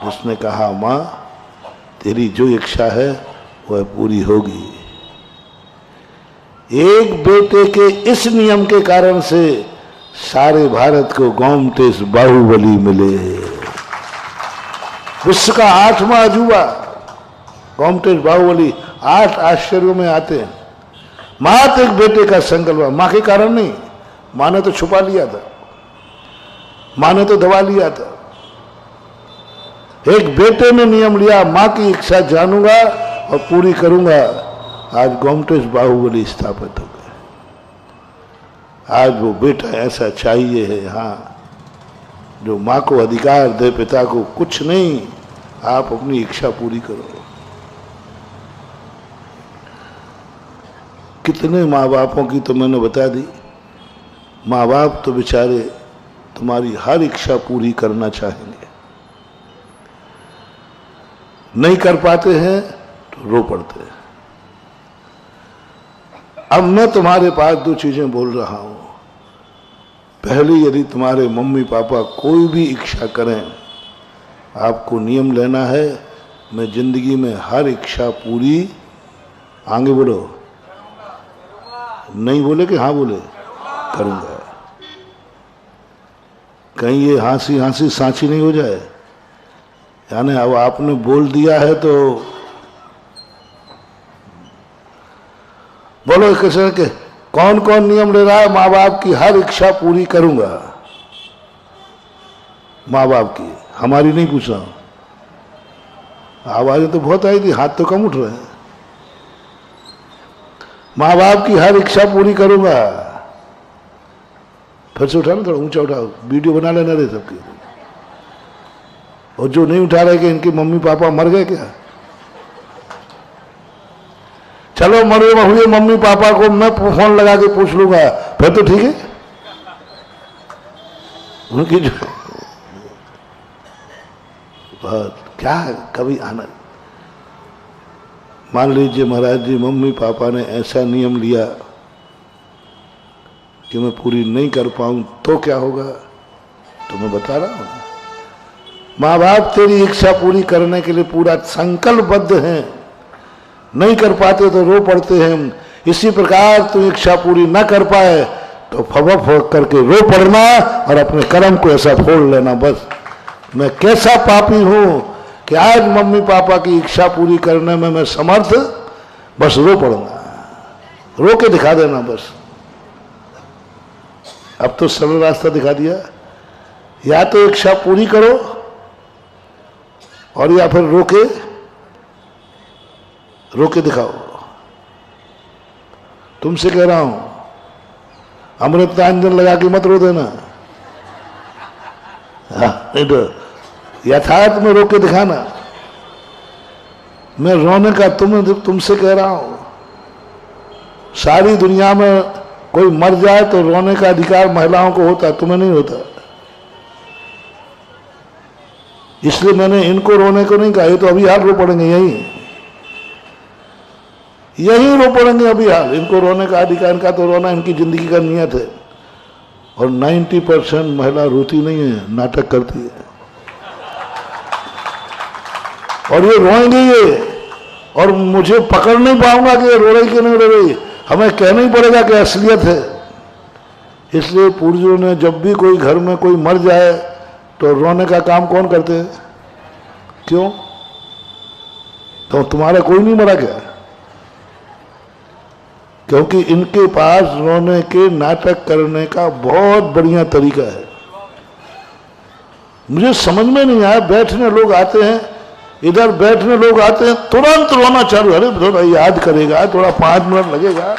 उसने कहा मां तेरी जो इच्छा है वह पूरी होगी। एक बेटे के इस नियम के कारण से सारे भारत को गोमटेश बाहुबली मिले। विश्व का 8वां अजूबा गोमटेश बाहुबली 8 आश्चर्यों में आते हैं। मात्र एक बेटे का संकल्प, मां के कारण नहीं, मां ने तो छुपा लिया था, मां ने तो दबा लिया था। एक बेटे ने नियम लिया, मां की इच्छा जानूंगा और पूरी करूंगा। आज गोमटेश बाहुबली स्थापित हो गए। आज वो बेटा ऐसा चाहिए है, हाँ, जो मां को अधिकार दे, पिता को कुछ नहीं, आप अपनी इच्छा पूरी करो। कितने माँ बापों की तो मैंने बता दी। माँ बाप तो बेचारे तुम्हारी हर इच्छा पूरी करना चाहेंगे, नहीं कर पाते हैं तो रो पड़ते हैं। अब मैं तुम्हारे पास 2 चीजें बोल रहा हूं। पहली, यदि तुम्हारे मम्मी पापा कोई भी इच्छा करें, आपको नियम लेना है, मैं जिंदगी में हर इच्छा पूरी, आगे बोलो, नहीं बोले कि हाँ बोले, करूंगा। कहीं ये हांसी हांसी सांची नहीं हो जाए, यानी अब आपने बोल दिया है तो बोलो कैसे के कौन कौन नियम ले रहा है, माँ बाप की हर इच्छा पूरी करूंगा। माँ बाप की, हमारी नहीं पूछ रहा हूं। आवाजें तो बहुत आई थी, हाथ तो कम उठ रहे हैं। माँ बाप की हर इच्छा पूरी करूंगा। फिर से उठाना, थोड़ा ऊंचा उठाओ, वीडियो बना लेना रे सबकी। और जो नहीं उठा रहे कि इनके मम्मी पापा मर गए क्या? चलो मरे हुए मम्मी पापा को मैं फोन लगा के पूछ लूंगा, फिर तो ठीक है। उनकी जो क्या कभी आना, मान लीजिए महाराज जी मम्मी पापा ने ऐसा नियम लिया कि मैं पूरी नहीं कर पाऊं तो क्या होगा? तो मैं बता रहा हूं, माँ बाप तेरी इच्छा पूरी करने के लिए पूरा संकल्पबद्ध हैं, नहीं कर पाते तो रो पड़ते हैं। इसी प्रकार तू इच्छा पूरी न कर पाए तो फवफ करके रो पड़ना और अपने कर्म को ऐसा फोड़ लेना, बस मैं कैसा पापी हूं कि आज मम्मी पापा की इच्छा पूरी करने में मैं समर्थ, बस रो पड़ना, रो के दिखा देना बस। अब तो सरल रास्ता दिखा दिया, या तो इच्छा पूरी करो और या फिर रो के दिखाओ। तुमसे कह रहा हूं अमृतांजन लगा के मत रो देना। नहीं तो यथार्थ में रो के दिखाना। मैं रोने का तुमसे कह रहा हूं, सारी दुनिया में कोई मर जाए तो रोने का अधिकार महिलाओं को होता, तुम्हें नहीं होता। इसलिए मैंने इनको रोने को नहीं कहा, ये तो अभी हाल रो पड़ेंगे, यही रो पड़ेंगे अभी हाल। इनको रोने का अधिकार, इनका तो रोना इनकी जिंदगी का नियत है। और 90% महिला रोती नहीं है, नाटक करती है। और ये रोएंगे ये, और मुझे पकड़ नहीं पाऊंगा कि ये रो रही कि नहीं रो रही, हमें कहना ही पड़ेगा कि असलियत है। इसलिए पूर्वजों ने जब भी कोई घर में कोई मर जाए तो रोने का काम कौन करते हैं? क्यों? तो तुम्हारा कोई नहीं मरा क्या? क्योंकि इनके पास रोने के नाटक करने का बहुत बढ़िया तरीका है। मुझे समझ में नहीं आया, बैठने लोग आते हैं, इधर बैठने लोग आते हैं, तुरंत रोना चालू। अरे थोड़ा याद करेगा, थोड़ा 5 मिनट लगेगा।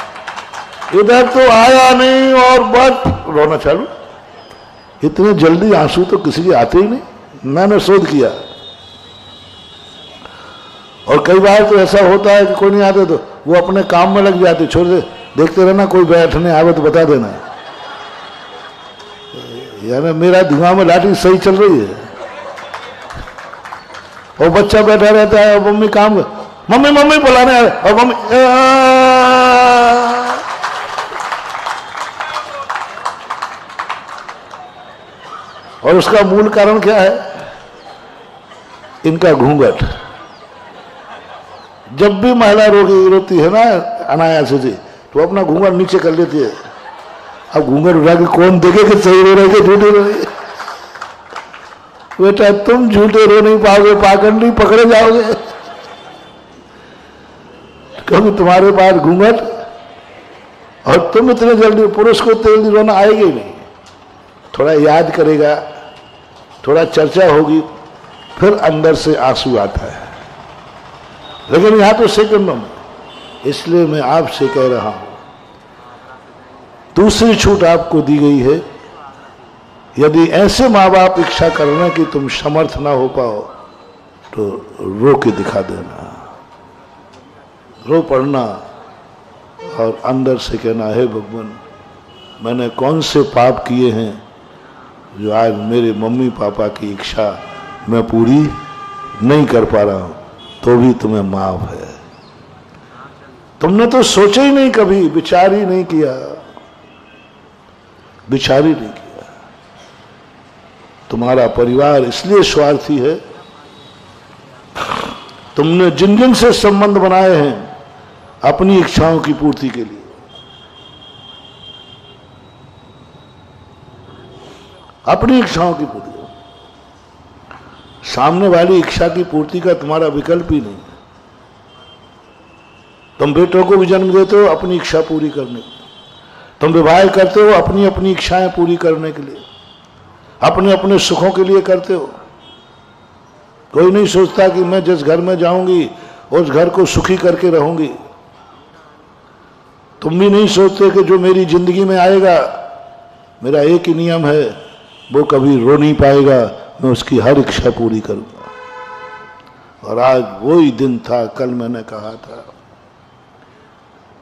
इधर तो आया नहीं और बस रोना चालू। इतने जल्दी आंसू तो किसी के आते ही नहीं। मैंने शोध किया, और कई बार तो ऐसा होता है कि कोई नहीं आते तो वो अपने काम में लग जाते, छोड़ दे, देखते रहना, कोई बैठने आवे तो बता देना। यानी मेरा दिमाग में लाठी सही चल रही है। और बच्चा बैठा रहता है और मम्मी काम कर, मम्मी मम्मी बुलाने आ, और मम्मी और उसका मूल कारण क्या है? इनका घूंघट। जब भी महिला रोती है ना अनायास से, तो अपना घूंघट नीचे कर लेती है। अब घूंघट उठा के कौन देखे कि सही रो रहे कि झूठे रो रहे? बेटा तुम झूठे रो नहीं पाओगे, पाखंडी पकड़े जाओगे, क्योंकि तुम्हारे पास घूंघट, और तुम इतने जल्दी, पुरुष को जल्दी रोना आएगा ही नहीं। थोड़ा याद करेगा, थोड़ा चर्चा होगी, फिर अंदर से आंसू आता है। लेकिन यहां तो सेकंडों में। इसलिए मैं आपसे कह रहा हूं, दूसरी छूट आपको दी गई है। यदि ऐसे माँ बाप इच्छा करना कि तुम समर्थ ना हो पाओ, तो रो के दिखा देना, रो पड़ना, और अंदर से कहना है भगवान, मैंने कौन से पाप किए हैं जो आज मेरे मम्मी पापा की इच्छा मैं पूरी नहीं कर पा रहा हूं, तो भी तुम्हें माफ है। तुमने तो सोचा ही नहीं, कभी विचार ही नहीं किया, विचार ही नहीं किया। तुम्हारा परिवार इसलिए स्वार्थी है, तुमने जिन जिन से संबंध बनाए हैं अपनी इच्छाओं की पूर्ति के लिए, अपनी इच्छाओं की पूर्ति। सामने वाली इच्छा की पूर्ति का तुम्हारा विकल्प ही नहीं। तुम बेटों को भी जन्म देते हो अपनी इच्छा पूरी करने के लिए, तुम विवाह करते हो अपनी अपनी इच्छाएं पूरी करने के लिए, अपने अपने सुखों के लिए करते हो। कोई नहीं सोचता कि मैं जिस घर में जाऊंगी उस घर को सुखी करके रहूंगी। तुम भी नहीं सोचते कि जो मेरी जिंदगी में आएगा, मेरा एक ही नियम है, वो कभी रो नहीं पाएगा, मैं उसकी हर इच्छा पूरी करूंगा। और आज वही दिन था, कल मैंने कहा था,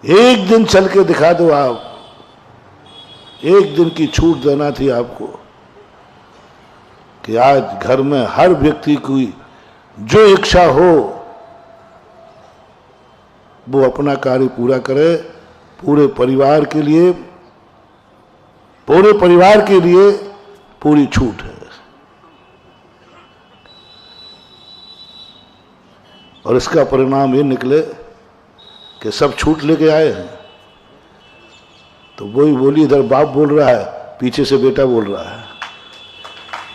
एक दिन चल के दिखा दो आप, एक दिन की छूट देना थी आपको, कि आज घर में हर व्यक्ति की जो इच्छा हो वो अपना कार्य पूरा करे। पूरे परिवार के लिए, पूरे परिवार के लिए पूरी छूट है। और इसका परिणाम ये निकले कि सब छूट लेके आए हैं। तो वही बोली, इधर बाप बोल रहा है, पीछे से बेटा बोल रहा है,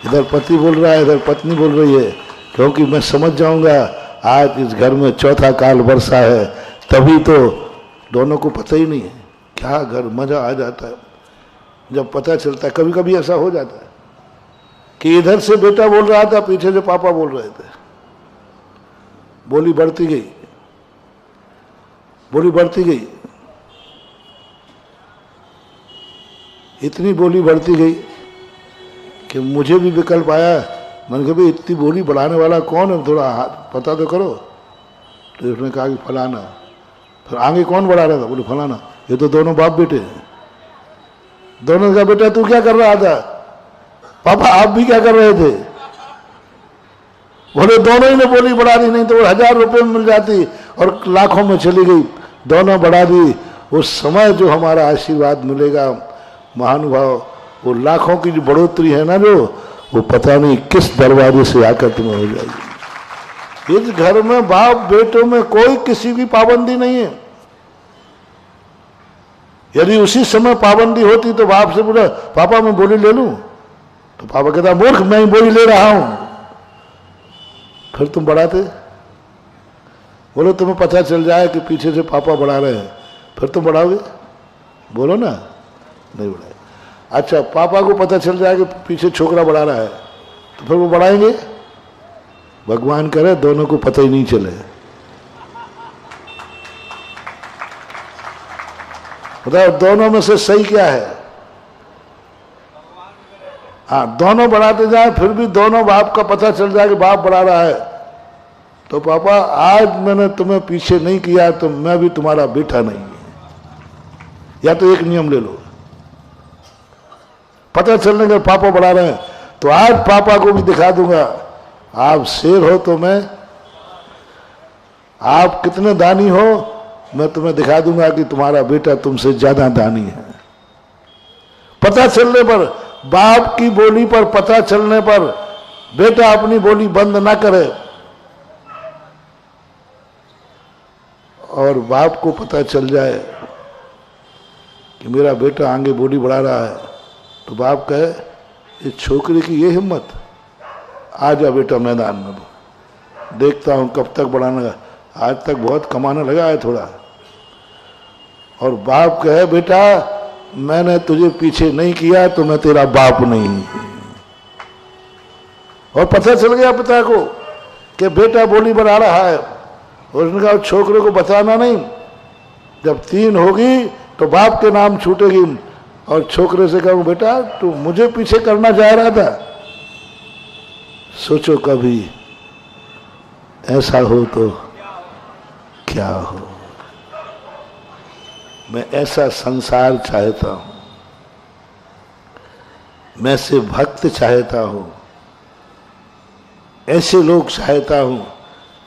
इधर पति बोल रहा है, इधर पत्नी बोल रही है, क्योंकि मैं समझ जाऊंगा आज इस घर में चौथा काल वर्षा है। तभी तो दोनों को पता ही नहीं है, क्या घर मजा आ जाता है जब पता चलता है। कभी कभी ऐसा हो जाता है कि इधर से बेटा बोल रहा था, पीछे से पापा बोल रहे थे, बोली बढ़ती गई, बोली बढ़ती गई। इतनी बोली बढ़ती गई कि मुझे भी विकल्प आया। मैंने कहा भाई इतनी बोली बढ़ाने वाला कौन है, थोड़ा पता तो करो। तो उसने कहा कि फलाना। फिर आगे कौन बढ़ा रहा था, बोले फलाना। ये तो दोनों बाप बेटे हैं। दोनों का बेटा तू क्या कर रहा था, पापा आप भी क्या कर रहे थे। बोले दोनों ही ने बोली बढ़ा दी, नहीं तो 1000 रुपये में मिल जाती और लाखों में चली गई। दोनों बढ़ा दी। उस समय जो हमारा आशीर्वाद मिलेगा महानुभाव, वो लाखों की जो बढ़ोतरी है ना, जो वो पता नहीं किस दरवाजे से आकर तुम्हें हो जाएगी। इस घर में बाप बेटों में कोई किसी की पाबंदी नहीं है। यदि उसी समय पाबंदी होती तो बाप से बोला पापा मैं बोली ले लूं, तो पापा कहता मूर्ख मैं ही बोली ले रहा हूं। फिर तुम बढ़ाते। बोलो तुम्हें पता चल जाए कि पीछे से पापा बढ़ा रहे हैं, फिर तुम बढ़ाओगे, बोलो ना, नहीं बढ़ाए। अच्छा पापा को पता चल जाए कि पीछे छोकरा बढ़ा रहा है, तो फिर वो बढ़ाएंगे। भगवान करे दोनों को पता ही नहीं चले। बताओ दोनों में से सही क्या है। हाँ दोनों बढ़ाते जाए, फिर भी दोनों बाप का पता चल जाए कि बाप बढ़ा रहा है, तो पापा आज मैंने तुम्हें पीछे नहीं किया तो मैं भी तुम्हारा बेटा नहीं। या तो एक नियम ले लो, पता चलने का पापा बढ़ा रहे हैं तो आज पापा को भी दिखा दूंगा आप शेर हो तो मैं, आप कितने दानी हो मैं तुम्हें दिखा दूंगा कि तुम्हारा बेटा तुमसे ज्यादा दानी है। पता चलने पर, बाप की बोली पर पता चलने पर बेटा अपनी बोली बंद ना करे, और बाप को पता चल जाए कि मेरा बेटा आगे बोली बढ़ा रहा है, तो बाप कहे इस छोकरे की ये हिम्मत, आ जा बेटा मैदान में, देखता हूं कब तक बढ़ाने का, आज तक बहुत कमाने लगा है थोड़ा। और बाप कहे बेटा मैंने तुझे पीछे नहीं किया तो मैं तेरा बाप नहीं। और पता चल गया पिता को कि बेटा बोली बढ़ा रहा है, और उसने कहा छोकरे को बताना नहीं, जब 3 होगी तो बाप के नाम छूटेगी। और छोकरे से कहूं बेटा तू मुझे पीछे करना चाह रहा था, सोचो कभी ऐसा हो तो क्या हो। मैं ऐसा संसार चाहता हूं, मैं ऐसे भक्त चाहता हूं, ऐसे लोग चाहता हूं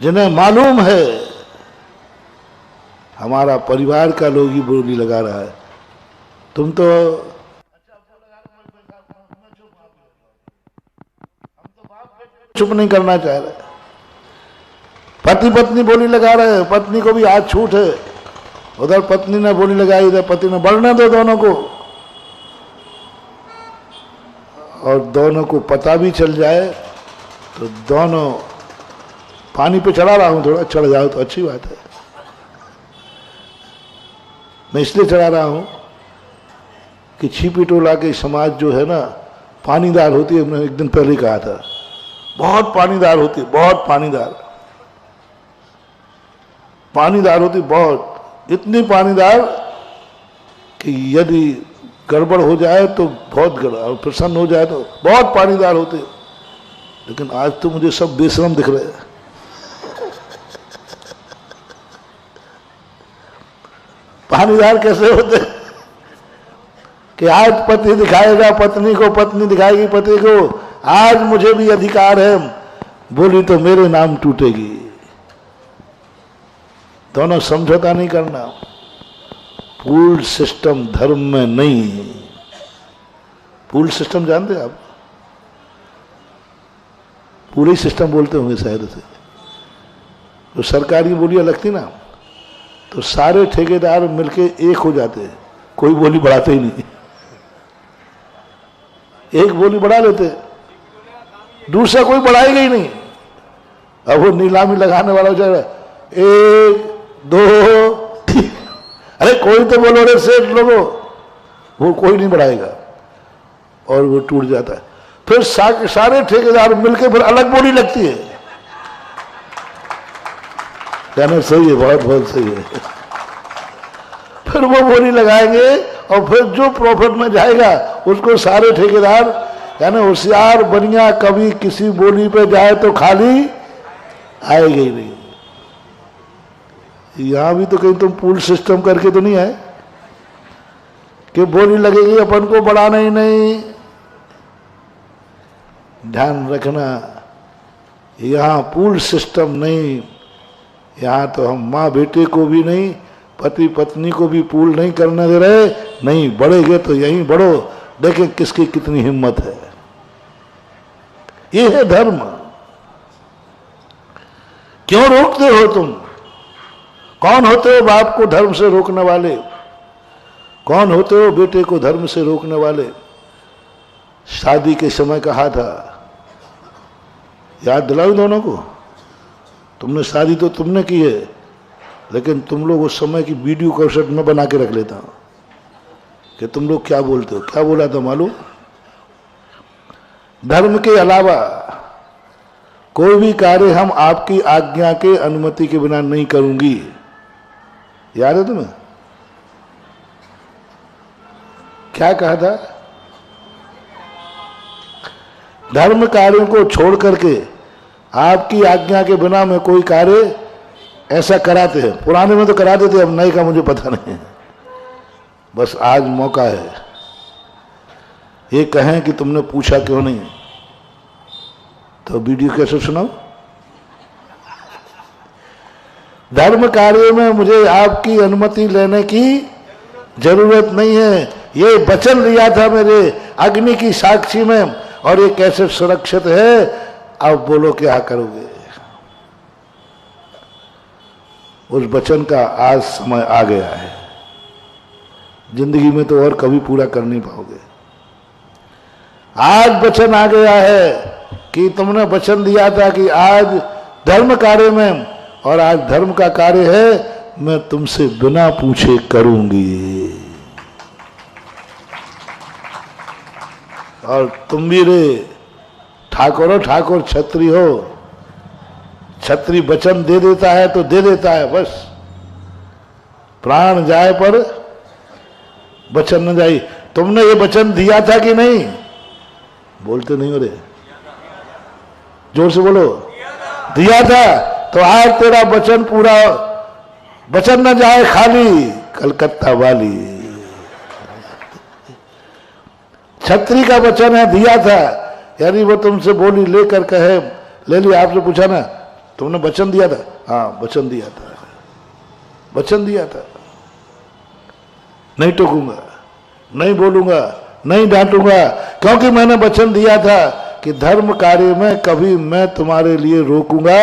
जिन्हें मालूम है हमारा परिवार का लोग ही बोली लगा रहा है। तुम तो चुप नहीं करना चाह रहे, पति पत्नी बोली लगा रहे हैं, पत्नी को भी आज छूट है, उधर पत्नी ने बोली लगाई, इधर पति ने, बढ़ने दो दोनों को। और दोनों को पता भी चल जाए तो दोनों, पानी पे चढ़ा रहा हूं, थोड़ा चढ़ जाओ तो अच्छी बात है। मैं इसलिए चढ़ा रहा हूं कि छिपी टोला के समाज जो है ना पानीदार होती है। मैंने एक दिन पहले कहा था बहुत पानीदार होती है, बहुत पानीदार होती, बहुत, इतनी पानीदार कि यदि गड़बड़ हो जाए तो बहुत गड़बड़, और प्रसन्न हो जाए तो बहुत पानीदार होते। लेकिन आज तो मुझे सब बेशरम दिख रहे हैं। पानीदार कैसे होते कि आज पति दिखाएगा पत्नी को, पत्नी दिखाएगी पति को, आज मुझे भी अधिकार है, बोली तो मेरे नाम टूटेगी। दोनों समझौता नहीं करना। पूल सिस्टम धर्म में नहीं। पूल सिस्टम जानते हैं आप? पूरे सिस्टम बोलते होंगे शायद से। तो सरकारी बोलियां लगती ना, तो सारे ठेकेदार मिलके एक हो जाते हैं, कोई बोली बढ़ाते ही नहीं, एक बोली बढ़ा लेते, दूसरा कोई बढ़ाएगा ही नहीं। अब वो नीलामी लगाने वाला हो जाएगा 1 2 3, अरे कोई तो बोलो रे सेठ लोगो, वो कोई नहीं बढ़ाएगा और वो टूट जाता है। फिर सारे ठेकेदार मिलके फिर अलग बोली लगती है। कहना सही है, बहुत बहुत सही है। फिर वो बोली लगाएंगे और फिर जो प्रॉफिट में जाएगा उसको सारे ठेकेदार, यानी होशियार बनिया कभी किसी बोली पे जाए तो खाली आएगा ही नहीं। यहां भी तो कहीं तुम पूल सिस्टम करके तो नहीं आए कि बोली लगेगी अपन को बढ़ाना ही नहीं। ध्यान रखना, यहां पूल सिस्टम नहीं, यहां तो हम माँ बेटे को भी नहीं, पति पत्नी को भी पूल नहीं करने दे रहे। नहीं बढ़ेगे तो यहीं बढ़ो, देखें किसकी कितनी हिम्मत है। ये है धर्म। क्यों रोकते हो तुम? कौन होते हो बाप को धर्म से रोकने वाले? कौन होते हो बेटे को धर्म से रोकने वाले? शादी के समय कहा था, याद दिलाओ दोनों को, तुमने शादी तो तुमने की है, लेकिन तुम लोग उस समय की वीडियो कैसेट में बना के रख लेता हूं कि तुम लोग क्या बोलते हो। क्या बोला था मालूम? धर्म के अलावा कोई भी कार्य हम आपकी आज्ञा के अनुमति के बिना नहीं करूंगी। याद है तुम्हें? क्या कहा था? धर्म कार्यों को छोड़ करके आपकी आज्ञा के बिना मैं कोई कार्य ऐसा कराते हैं। पुराने में तो कराते थे, अब नए का मुझे पता नहीं है। बस आज मौका है ये कहें कि तुमने पूछा क्यों नहीं, तो वीडियो कैसे सुनाओ। धर्म कार्य में मुझे आपकी अनुमति लेने की जरूरत नहीं है। ये वचन लिया था मेरे अग्नि की साक्षी में, और ये कैसे सुरक्षित है। अब बोलो क्या करोगे। उस वचन का आज समय आ गया है। जिंदगी में तो और कभी पूरा कर नहीं पाओगे। आज वचन आ गया है कि तुमने वचन दिया था कि आज धर्म कार्य में, और आज धर्म का कार्य है मैं तुमसे बिना पूछे करूंगी। और तुम भी रे ठाकुर हो, ठाकुर छत्री हो। छत्री वचन दे देता है तो दे देता है, बस प्राण जाए पर वचन न जाए। तुमने ये वचन दिया था कि नहीं? बोलते नहीं हो रे, जोर से बोलो। दिया था तो आज तेरा वचन पूरा, वचन न जाए खाली कलकत्ता वाली। छत्री का वचन है, दिया था, यानी वो तुमसे बोली लेकर कहे, ले लिया। आपसे पूछा ना तुमने वचन दिया था? हाँ वचन दिया था, वचन दिया था। नहीं टोकूंगा, नहीं बोलूंगा, नहीं डांटूंगा, क्योंकि मैंने वचन दिया था कि धर्म कार्य में कभी मैं तुम्हारे लिए रोकूंगा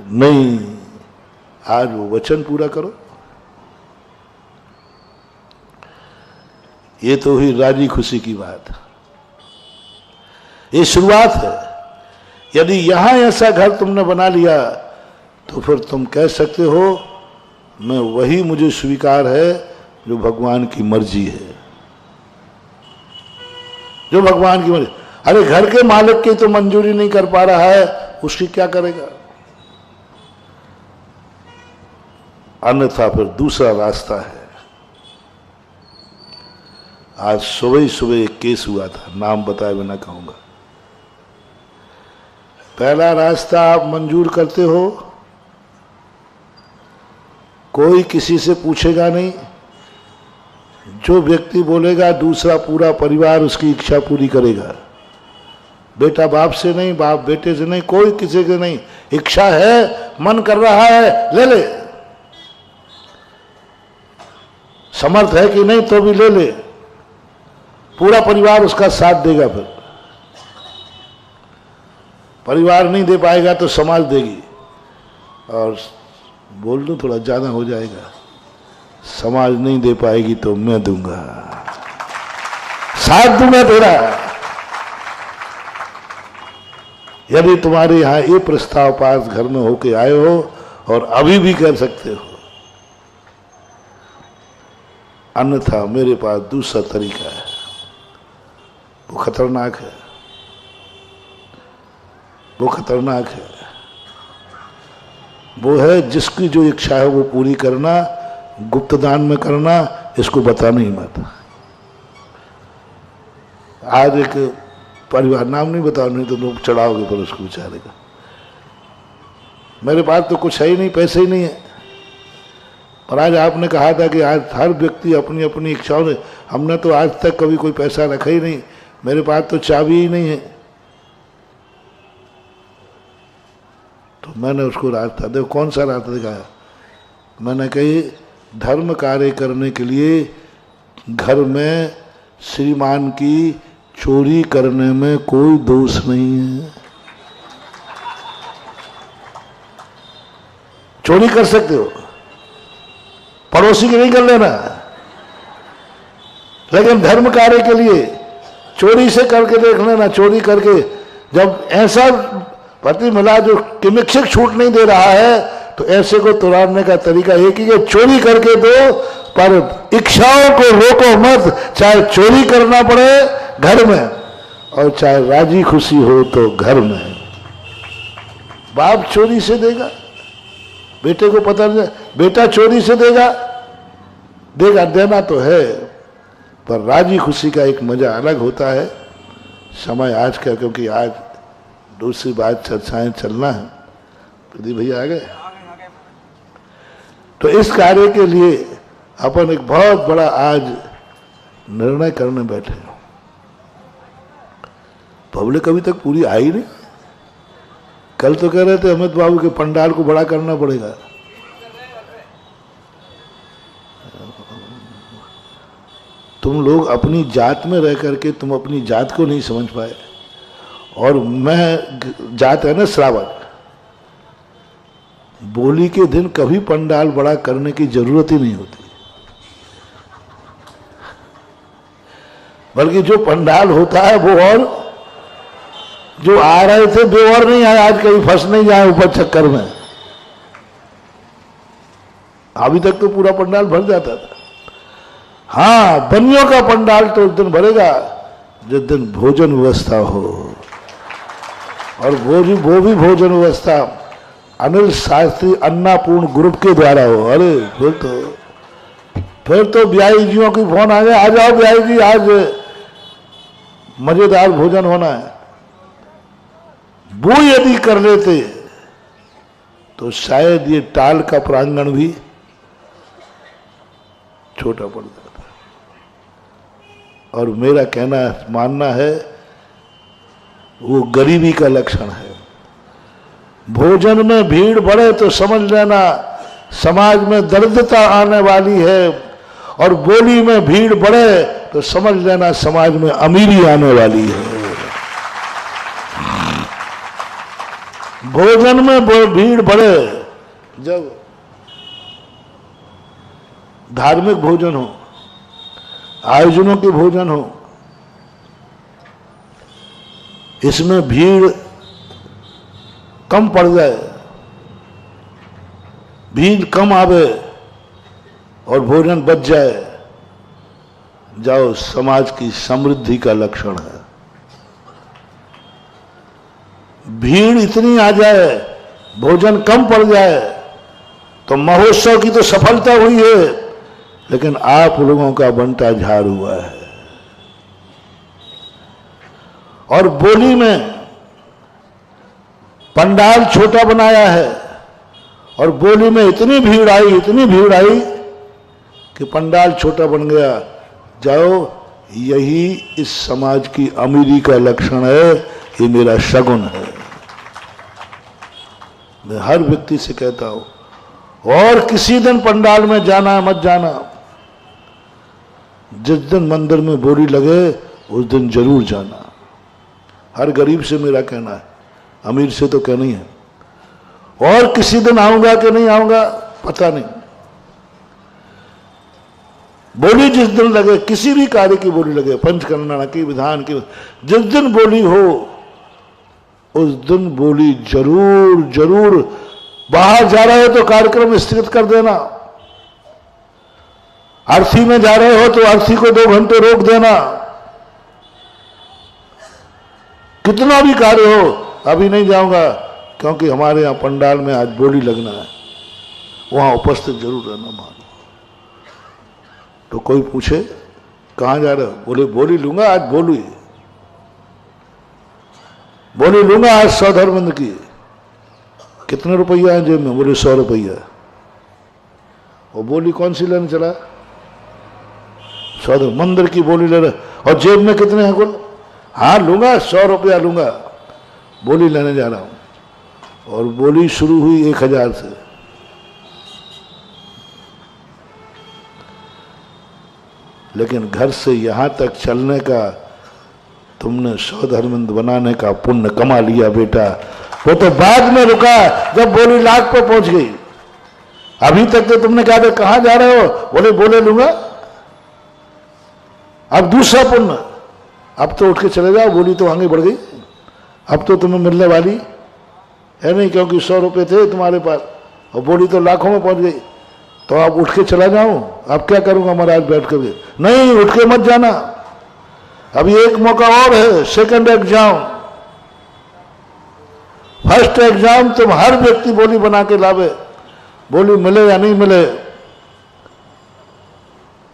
नहीं। आज वो वचन पूरा करो। ये तो हुई राजी खुशी की बात, ये शुरुआत है। यदि यहां ऐसा घर तुमने बना लिया तो फिर तुम कह सकते हो मैं वही मुझे स्वीकार है जो भगवान की मर्जी है, जो भगवान की मर्जी। अरे घर के मालिक की तो मंजूरी नहीं कर पा रहा है, उसकी क्या करेगा? अन्यथा फिर दूसरा रास्ता है। आज सुबह ही सुबह एक केस हुआ था, नाम बताए बिना कहूंगा। पहला रास्ता आप मंजूर करते हो, कोई किसी से पूछेगा नहीं, जो व्यक्ति बोलेगा दूसरा पूरा परिवार उसकी इच्छा पूरी करेगा। बेटा बाप से नहीं, बाप बेटे से नहीं, कोई किसी से नहीं। इच्छा है, मन कर रहा है, ले ले। समर्थ है कि नहीं तो भी ले ले, पूरा परिवार उसका साथ देगा। फिर परिवार नहीं दे पाएगा तो समाज देगी, और बोल दो थोड़ा ज्यादा हो जाएगा, समाज नहीं दे पाएगी तो मैं दूंगा, साथ दूंगा तेरा। यदि तुम्हारे यहां ये प्रस्ताव पास घर में होके आए हो और अभी भी कर सकते हो, अन्यथा मेरे पास दूसरा तरीका है, वो खतरनाक है, वो खतरनाक है। वो है जिसकी जो इच्छा है वो पूरी करना, गुप्त दान में करना, इसको बताना ही मत। आज एक परिवार, नाम नहीं बताओ नहीं तो लोग चढ़ाओगे पर उसको बेचारे का, मेरे पास तो कुछ है ही नहीं, पैसे ही नहीं है, और आज आपने कहा था कि आज हर व्यक्ति अपनी अपनी इच्छाओं ने, हमने तो आज तक कभी कोई पैसा रखा ही नहीं, मेरे पास तो चाबी ही नहीं है। तो मैंने उसको रास्ता, देखो कौन सा रास्ता दिखाया, मैंने कही धर्म कार्य करने के लिए घर में श्रीमान की चोरी करने में कोई दोष नहीं है। चोरी कर सकते हो, पड़ोसी की नहीं कर लेना, लेकिन धर्म कार्य के लिए चोरी से करके देख लेना। चोरी करके जब ऐसा पति मिला जो किमिक्षक छूट नहीं दे रहा है, तो ऐसे को तुराने का तरीका एक ही है, चोरी करके दो, पर इच्छाओं को रोको मत, चाहे चोरी करना पड़े घर में, और चाहे राजी खुशी हो तो घर में। बाप चोरी से देगा, बेटे को पता नहीं, बेटा चोरी से देगा, देना तो है, पर राजी खुशी का एक मजा अलग होता है। समय आज का, क्योंकि आज दूसरी बात चर्चाएं चलना है। प्रदीप भैया आ गए, तो इस कार्य के लिए अपन एक बहुत बड़ा आज निर्णय करने बैठे। पब्लिक अभी तक पूरी आई नहीं। कल तो कह रहे थे अमित बाबू के पंडाल को बड़ा करना पड़ेगा, तुम लोग अपनी जात में रह करके तुम अपनी जात को नहीं समझ पाए। और मैं, जात है ना श्रावक, बोली के दिन कभी पंडाल बड़ा करने की जरूरत ही नहीं होती, बल्कि जो पंडाल होता है वो, और जो आ रहे थे वो और नहीं आए, आज कहीं फंस नहीं जाए ऊपर चक्कर में। अभी तक तो पूरा पंडाल भर जाता था। हाँ, बनियों का पंडाल तो उस दिन भरेगा जिस दिन भोजन व्यवस्था हो, और वो भी भोजन व्यवस्था अनिल शास्त्री अन्नापूर्ण ग्रुप के द्वारा हो। अरे फिर तो ब्याई जियों की फोन आ गया, आ जाओ ब्याई जी, आज मजेदार भोजन होना है। वो यदि कर लेते तो शायद ये टाल का प्रांगण भी छोटा पड़ जाता। और मेरा कहना मानना है वो गरीबी का लक्षण है। भोजन में भीड़ बढ़े तो समझ लेना समाज में दरिद्रता आने वाली है, और बोली में भीड़ बढ़े तो समझ लेना समाज में अमीरी आने वाली है। भोजन में भीड़ बढ़े, जब धार्मिक भोजन हो, आयोजनों के भोजन हो, इसमें भीड़ कम पड़ जाए, भीड़ कम आवे और भोजन बच जाए, जाओ समाज की समृद्धि का लक्षण है। भीड़ इतनी आ जाए, भोजन कम पड़ जाए, तो महोत्सव की तो सफलता हुई है, लेकिन आप लोगों का बंटा झाड़ हुआ है। और बोली में पंडाल छोटा बनाया है, और बोली में इतनी भीड़ आई कि पंडाल छोटा बन गया। जाओ, यही इस समाज की अमीरी का लक्षण है, ये मेरा शगुन है। मैं हर व्यक्ति से कहता हूं, और किसी दिन पंडाल में जाना मत जाना, जिस दिन मंदिर में बोली लगे उस दिन जरूर जाना। हर गरीब से मेरा कहना है, अमीर से तो कहना ही है। और किसी दिन आऊंगा कि नहीं आऊंगा पता नहीं, बोली जिस दिन लगे, किसी भी कार्य की बोली लगे, पंचकन्या की, विधान की, जिस दिन बोली हो उस दिन बोली जरूर। बाहर जा रहे हो तो कार्यक्रम स्थगित कर देना, अर्थी में जा रहे हो तो अर्थी को 2 घंटे रोक देना। कितना भी कार्य हो, अभी नहीं जाऊंगा क्योंकि हमारे यहां पंडाल में आज बोली लगना है, वहां उपस्थित जरूर रहना। मान तो कोई पूछे कहाँ जा रहे हो, बोले बोली लूंगा आज, बोली लूंगा आज 100 धर्मंद की। कितने रुपया है जेब में, बोले 100 रुपया। और बोली कौन सी लेने चला, 100 मंदिर की बोली ले रहे, और जेब में कितने हैं कुल, हाँ लूंगा 100 रुपया लूंगा, बोली लेने जा रहा हूं। और बोली शुरू हुई 1000 से। लेकिन घर से यहां तक चलने का तुमने 100 धर्मंद बनाने का पुण्य कमा लिया बेटा। वो तो बाद में रुका जब बोली लाख पर पहुंच गई। अभी तक तो तुमने कहा था कहां जा रहे हो, बोले बोले लूंगा। अब दूसरा पुण्य, अब तो उठ के चले जाओ, बोली तो आगे बढ़ गई, अब तो तुम्हें मिलने वाली है नहीं, क्योंकि 100 रुपए थे तुम्हारे पास और बोली तो लाखों में पहुंच गई। तो आप उठ के चला जाऊं, अब क्या करूंगा महाराज बैठ कर, नहीं उठ के मत जाना, अभी एक मौका और है, सेकंड एग्जाम। फर्स्ट एग्जाम तुम हर व्यक्ति बोली बना के लावे, बोली मिले या नहीं मिले,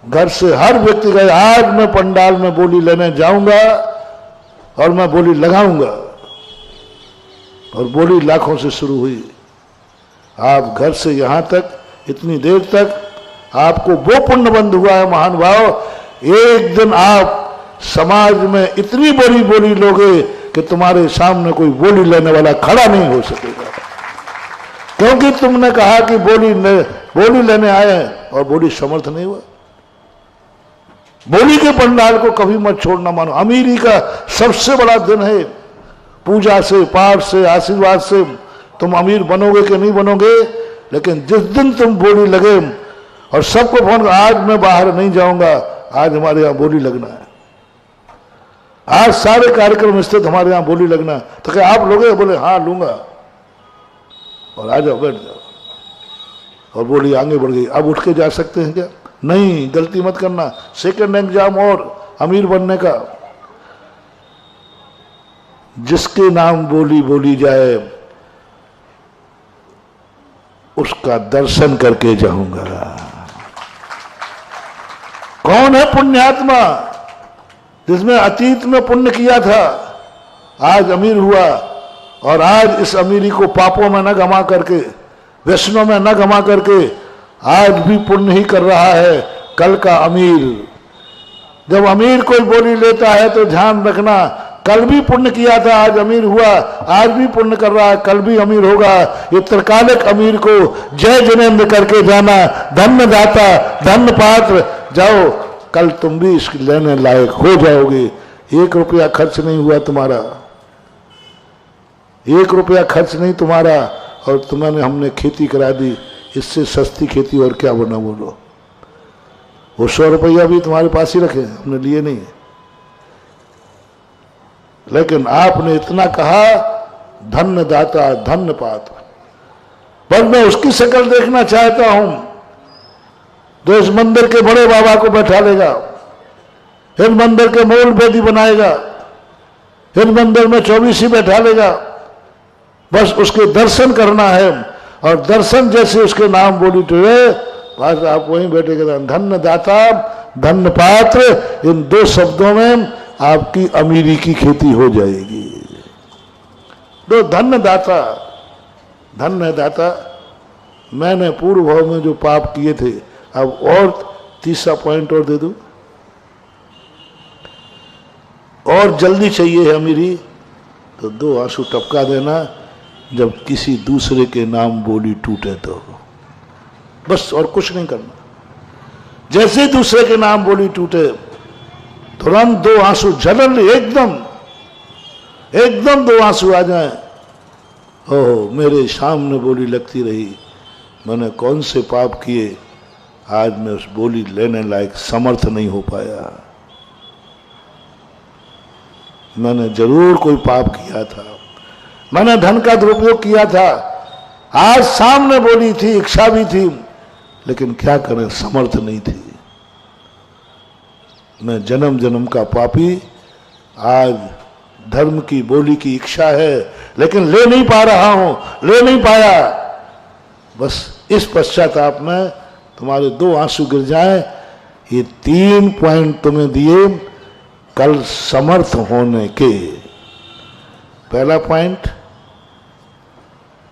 घर से हर व्यक्ति कहे आज मैं पंडाल में बोली लेने जाऊंगा और मैं बोली लगाऊंगा। और बोली लाखों से शुरू हुई। आप घर से यहां तक इतनी देर तक आपको वो पुण्य बंद हुआ है महान भाव, एक दिन आप समाज में इतनी बड़ी बोली लोगे कि तुम्हारे सामने कोई बोली लेने वाला खड़ा नहीं हो सकेगा, क्योंकि तुमने कहा कि बोली लेने आए और बोली समर्थ नहीं हुआ। बोली के पंडाल को कभी मत छोड़ना मानो। अमीरी का सबसे बड़ा दिन है, पूजा से पाठ से आशीर्वाद से तुम अमीर बनोगे कि नहीं बनोगे, लेकिन जिस दिन तुम बोली लगे और सबको फोन, आज मैं बाहर नहीं जाऊंगा, आज हमारे यहां बोली लगना है, आज सारे कार्यक्रम स्थित हमारे यहां बोली लगना, तो क्या आप लोगे, बोले हाँ लूंगा, और आ जाओ बैठ जाओ। और बोली आगे बढ़ गई। अब उठ के जा सकते हैं क्या, नहीं, गलती मत करना, सेकंड एग्जाम और अमीर बनने का। जिसके नाम बोली बोली जाए उसका दर्शन करके जाऊंगा। कौन है पुण्यात्मा जिसमें अतीत में पुण्य किया था, आज अमीर हुआ, और आज इस अमीरी को पापों में न गमा करके, व्यसनों में न गमा करके आज भी पुण्य ही कर रहा है, कल का अमीर। जब अमीर कोई बोली लेता है तो ध्यान रखना, कल भी पुण्य किया था, आज अमीर हुआ, आज भी पुण्य कर रहा है, कल भी अमीर होगा। ये त्रिकालिक अमीर को जय जिनेंद्र करके जाना, धन्य दाता धन्य पात्र, जाओ कल तुम भी इसके लेने लायक हो जाओगे। 1 रुपया खर्च नहीं हुआ तुम्हारा, 1 रुपया खर्च नहीं तुम्हारा, और तुम्हें हमने खेती करा दी, इससे सस्ती खेती और क्या बना बोलो। वो 100 रुपया भी तुम्हारे पास ही रखे, हमने लिए नहीं, लेकिन आपने इतना कहा धन्य दाता धन्य पात्र। पर मैं उसकी शक्ल देखना चाहता हूं जो इस मंदिर के बड़े बाबा को बैठा लेगा, इस मंदिर के मूल वेदी बनाएगा, इस मंदिर में 24 ही बैठा लेगा, बस उसके दर्शन करना है, और दर्शन जैसे उसके नाम बोली तो बस आप वहीं बैठेगा। धन्य दाता धन्य पात्र, इन 2 शब्दों में आपकी अमीरी की खेती हो जाएगी। तो धन्य दाता, धन्य दाता। मैंने पूर्व भाव में जो पाप किए थे, अब और तीसरा पॉइंट और दे दूं, और जल्दी चाहिए है अमीरी, तो 2 आंसू टपका देना जब किसी दूसरे के नाम बोली टूटे तो, बस और कुछ नहीं करना। जैसे दूसरे के नाम बोली टूटे तुरंत 2 आंसू झलल, एकदम 2 आंसू आ जाएं। ओह मेरे सामने बोली लगती रही, मैंने कौन से पाप किए, आज मैं उस बोली लेने लायक समर्थ नहीं हो पाया। मैंने जरूर कोई पाप किया था, मैंने धन का दुरुपयोग किया था, आज सामने बोली थी, इच्छा भी थी, लेकिन क्या करें, समर्थ नहीं थी। मैं जन्म जन्म का पापी, आज धर्म की बोली की इच्छा है लेकिन ले नहीं पा रहा हूं, ले नहीं पाया। बस इस पश्चाताप में तुम्हारे 2 आंसू गिर जाएं, ये 3 पॉइंट तुम्हें दिए कल समर्थ होने के। पहला पॉइंट,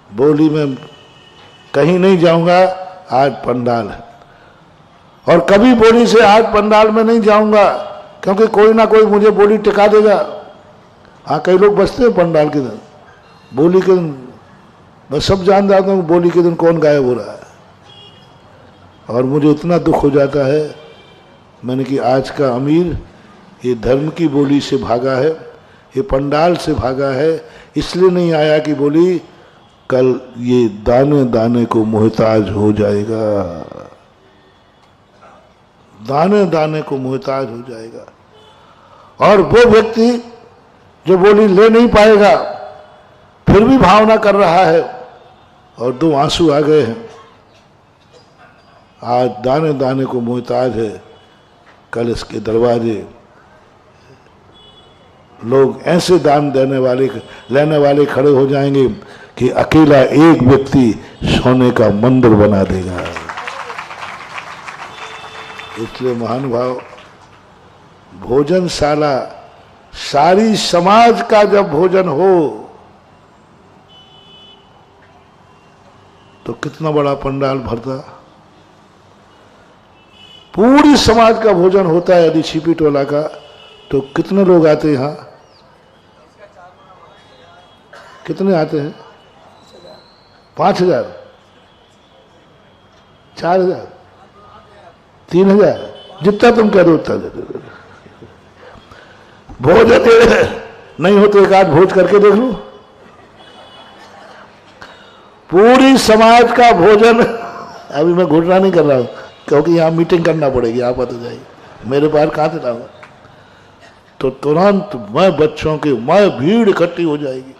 बोली में कहीं नहीं जाऊंगा, आज पंडाल है, और कभी बोली से आज पंडाल में नहीं जाऊंगा क्योंकि कोई ना कोई मुझे बोली टिका देगा। हाँ, कई लोग बसते हैं पंडाल के दिन, बोली के दिन मैं सब जान जाता हूँ बोली के दिन कौन गायब हो रहा है, और मुझे इतना दुख हो जाता है। मैंने कि आज का अमीर ये धर्म की बोली से भागा है, ये पंडाल से भागा है, इसलिए नहीं आया कि बोली कल ये दाने दाने को मोहताज हो जाएगा, दाने दाने को मोहताज हो जाएगा। और वो व्यक्ति जो बोली ले नहीं पाएगा फिर भी भावना कर रहा है और 2 आंसू आ गए हैं, आज दाने दाने को मोहताज है, कल इसके दरवाजे लोग ऐसे दान देने वाले लेने वाले खड़े हो जाएंगे कि अकेला एक व्यक्ति सोने का मंदिर बना देगा। इसलिए महानुभाव, भोजनशाला सारी समाज का जब भोजन हो तो कितना बड़ा पंडाल भरता। पूरी समाज का भोजन होता है यदि छिपी टोला का, तो कितने लोग आते हैं यहाँ? कितने आते हैं? 5,000, 4,000, 3,000, जितना तुम कह दो उतना दे दो। भोजन नहीं हो तो एक आध भोज करके देख लो। पूरी समाज का भोजन, अभी मैं घोषणा नहीं कर रहा हूं क्योंकि यहाँ मीटिंग करना पड़ेगी, आप तो जाइए, मेरे बाहर कहाँ से लाऊंगा, तो तुरंत मैं बच्चों की मैं भीड़ इकट्ठी हो जाएगी।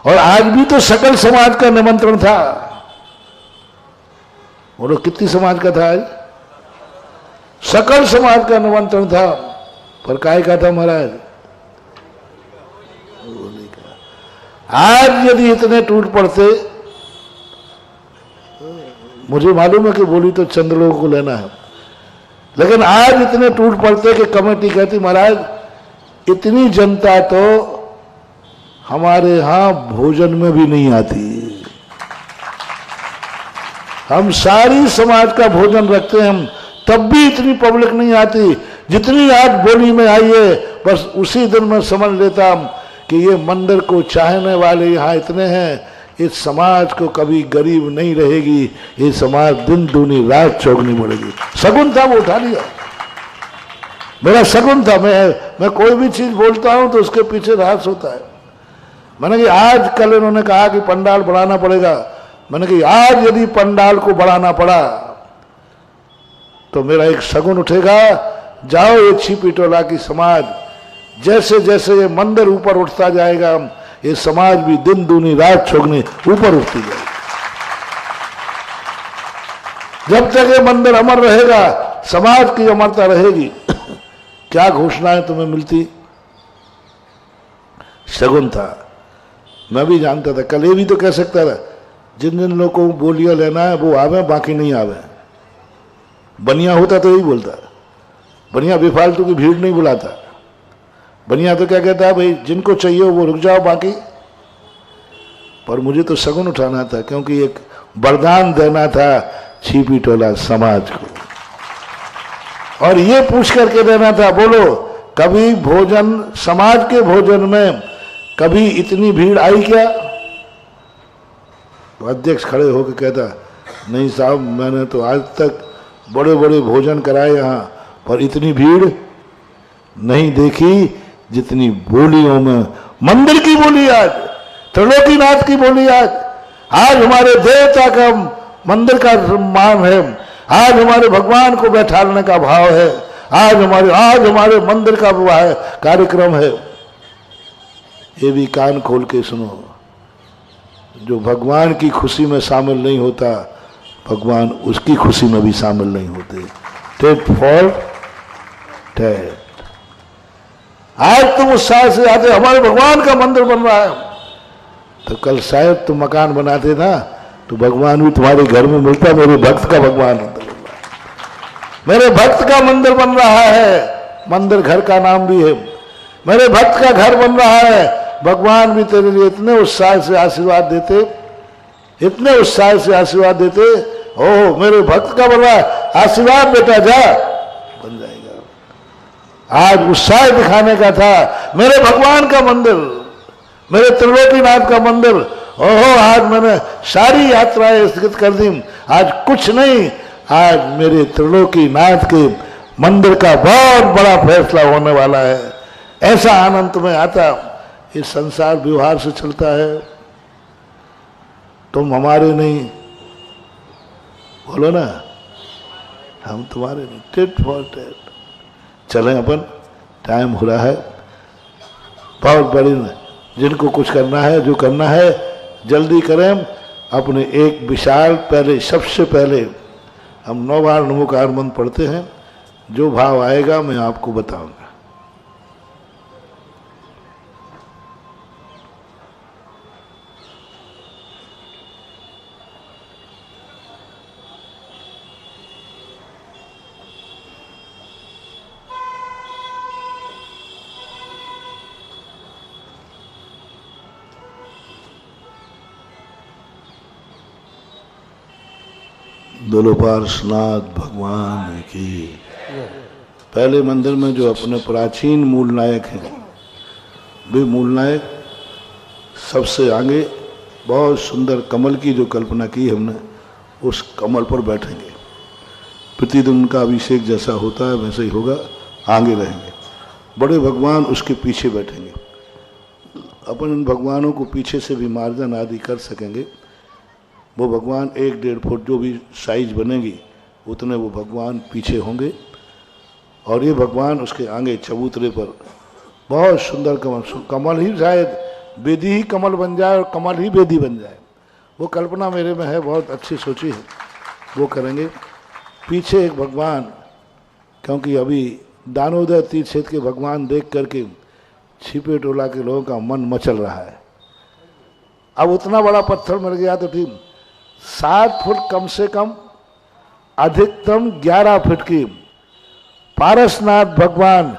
और आज भी तो सकल समाज का निमंत्रण था। बोलो कितनी समाज का था आज? सकल समाज का निमंत्रण था, पर काय का था महाराज? आज यदि इतने टूट पड़ते, मुझे मालूम है कि बोली तो चंद लोगों को लेना है, लेकिन आज इतने टूट पड़ते कि कमेटी कहती महाराज इतनी जनता तो हमारे यहां भोजन में भी नहीं आती, हम सारी समाज का भोजन रखते हैं तब भी इतनी पब्लिक नहीं आती जितनी आज बोली में आई है। बस उसी दिन मैं समझ लेता कि ये मंदिर को चाहने वाले यहाँ इतने हैं, इस समाज को कभी गरीब नहीं रहेगी, ये समाज दिन दूनी रात चौगनी बढ़ेगी। सगुन था, वो उठा लिया, मेरा सगुन था। मैं कोई भी चीज बोलता हूं तो उसके पीछे रहस्य होता है। मैंने कि आज कल इन्होंने कहा कि पंडाल बढ़ाना पड़ेगा, मैंने कि आज यदि पंडाल को बढ़ाना पड़ा तो मेरा एक सगुन उठेगा, जाओ ये छिपी टोला की समाज, जैसे जैसे ये मंदिर ऊपर उठता जाएगा ये समाज भी दिन दूनी रात चौगनी ऊपर उठती जाएगी। जब तक ये मंदिर अमर रहेगा समाज की अमरता रहेगी। क्या घोषणाएं तुम्हें मिलती? सगुन था, मैं भी जानता था। कल ये भी तो कह सकता था जिन जिन लोगों को बोलियां लेना है वो आवे, बाकी नहीं आवे। बनिया होता तो यही बोलता, बनिया बेफालतू की भीड़ नहीं बुलाता। बनिया तो क्या कहता है, भाई जिनको चाहिए वो रुक जाओ बाकी। पर मुझे तो सगुन उठाना था, क्योंकि एक वरदान देना था छिपी टोला समाज को, और ये पूछ करके देना था, बोलो कभी भोजन समाज के भोजन में कभी इतनी भीड़ आई क्या? तो अध्यक्ष खड़े होकर कहता, नहीं साहब, मैंने तो आज तक बड़े बड़े भोजन कराए यहाँ, पर इतनी भीड़ नहीं देखी जितनी बोलियों में। मंदिर की बोली आज, त्रिलोकीनाथ की बोली आज हमारे देवता का मंदिर का सम्मान है, आज हमारे भगवान को बैठाने का भाव है, आज हमारे मंदिर का कार्यक्रम है। ये भी कान खोल के सुनो, जो भगवान की खुशी में शामिल नहीं होता, भगवान उसकी खुशी में भी शामिल नहीं होते। Tit for tat. आज तुम उत्साह से आते, हमारे भगवान का मंदिर बन रहा है, तो कल शायद तुम मकान बनाते ना तो भगवान भी तुम्हारे घर में मिलता, मेरे भक्त का भगवान होता। मेरे भक्त का मंदिर बन रहा है, मंदिर घर का नाम भी है। मेरे भक्त का घर बन रहा है, भगवान भी तेरे लिए इतने उत्साह से आशीर्वाद देते, इतने उत्साह से आशीर्वाद देते, ओ मेरे भक्त का बन रहा है, आशीर्वाद बेटा जा, बन जाएगा। आज उत्साह दिखाने का था, मेरे भगवान का मंदिर, मेरे त्रिलोकीनाथ का मंदिर, ओहो आज मैंने सारी यात्राएं स्थगित कर दी, आज कुछ नहीं, आज मेरे त्रिलोकीनाथ के मंदिर का बहुत बड़ा फैसला होने वाला है। ऐसा आनंद तुम्हें आता। इस संसार व्यवहार से चलता है, तुम हमारे नहीं, बोलो ना, हम तुम्हारे नहीं, टिट फॉर टेट। चलें अपन, टाइम हो रहा है, बहुत बड़ी, जिनको कुछ करना है, जो करना है जल्दी करें। अपने एक विशाल, पहले सबसे पहले हम 9 बार नमोकार मंत्र पढ़ते हैं, जो भाव आएगा मैं आपको बताऊंगा। बोलो पार्श्वनाथ भगवान की। पहले मंदिर में जो अपने प्राचीन मूल नायक हैं, वे मूल नायक सबसे आगे बहुत सुंदर कमल की जो कल्पना की हमने, उस कमल पर बैठेंगे। प्रतिदिन उनका अभिषेक जैसा होता है वैसे ही होगा, आगे रहेंगे। बड़े भगवान उसके पीछे बैठेंगे। अपन इन भगवानों को पीछे से भी मार्जन आदि कर सकेंगे। वो भगवान 1-1.5 फुट जो भी साइज बनेगी उतने वो भगवान पीछे होंगे, और ये भगवान उसके आगे चबूतरे पर बहुत सुंदर कमल, कमल ही शायद वेदी ही कमल बन जाए और कमल ही वेदी बन जाए, वो कल्पना मेरे में है, बहुत अच्छी सोची है, वो करेंगे। पीछे एक भगवान, क्योंकि अभी दानोदय तीर्थ क्षेत्र के भगवान देख करके छिपे टोला के लोगों का मन मचल रहा है। अब उतना बड़ा पत्थर मिल गया तो ठीक, 7 फुट कम से कम, अधिकतम 11 फुट की पारसनाथ भगवान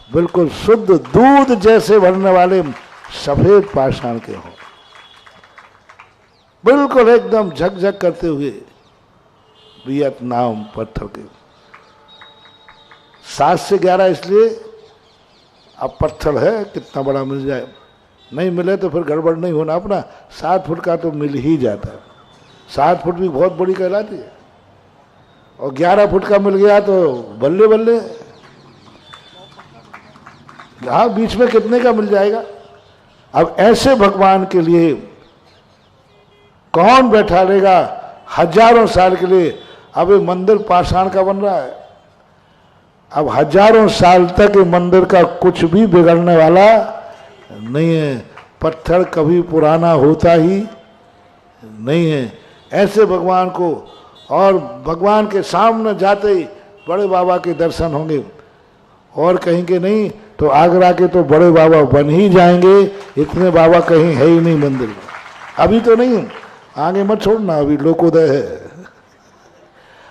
बिल्कुल शुद्ध दूध जैसे भरने वाले सफेद पाषाण के हों, बिल्कुल एकदम झकझक करते हुए वियतनाम पत्थर के। 7 से 11 इसलिए, अब पत्थर है कितना बड़ा मिल जाए, नहीं मिले तो फिर गड़बड़ नहीं होना अपना। 7 फुट का तो मिल ही जाता है, 7 फुट भी बहुत बड़ी कहलाती है, और 11 फुट का मिल गया तो बल्ले बल्ले। हाँ, बीच में कितने का मिल जाएगा। अब ऐसे भगवान के लिए कौन बैठा लेगा हजारों साल के लिए। अब ये मंदिर पाषाण का बन रहा है, अब हजारों साल तक ये मंदिर का कुछ भी बिगड़ने वाला नहीं है। पत्थर कभी पुराना होता ही नहीं है। ऐसे भगवान को, और भगवान के सामने जाते ही बड़े बाबा के दर्शन होंगे, और कहीं के नहीं तो आगरा के तो बड़े बाबा बन ही जाएंगे। इतने बाबा कहीं है ही नहीं मंदिर में, अभी तो नहीं, आगे मत छोड़ना, अभी लोकोदय है,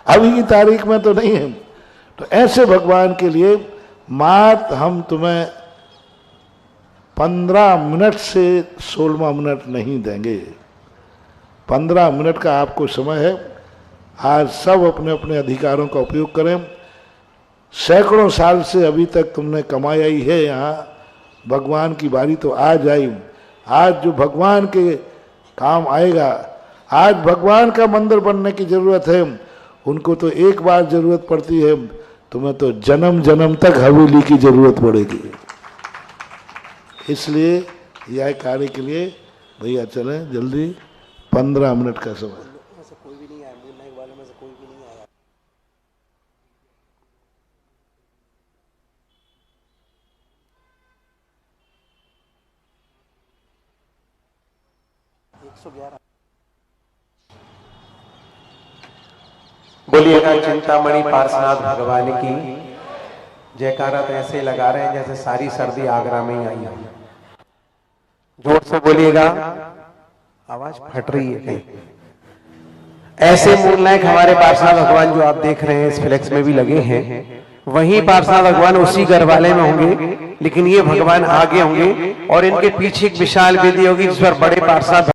अभी की तारीख में तो नहीं है। तो ऐसे भगवान के लिए मात हम तुम्हें 15 मिनट से 16 मिनट नहीं देंगे। 15 मिनट का आपको समय है। आज सब अपने अपने अधिकारों का उपयोग करें। सैकड़ों साल से अभी तक तुमने कमाया ही है यहाँ, भगवान की बारी तो आज आई। आज जो भगवान के काम आएगा, आज भगवान का मंदिर बनने की जरूरत है। उनको तो एक बार जरूरत पड़ती है, तुम्हें तो जन्म जन्म तक हवेली की जरूरत पड़ेगी। इसलिए यह कार्य के लिए भैया चलें जल्दी, 15 मिनट का समय। कोई भी नहीं आया, मूल नायक वाले में से कोई भी नहीं आया। बोलिएगा चिंतामणि पार्श्वनाथ भगवान की जयकारा। तो ऐसे लगा रहे हैं जैसे सारी सर्दी आगरा में ही आई है। जोर से बोलिएगा, आवाज फट रही है कहीं। ऐसे मूलनायक हमारे पार्श्वनाथ भगवान जो आप देख रहे हैं इस फ्लेक्स में भी लगे हैं, वहीं पार्श्वनाथ भगवान उसी गढ़वाले में होंगे, लेकिन ये भगवान आगे होंगे और इनके पीछे एक विशाल वेदी होगी जिस पर बड़े पार्श्वनाथ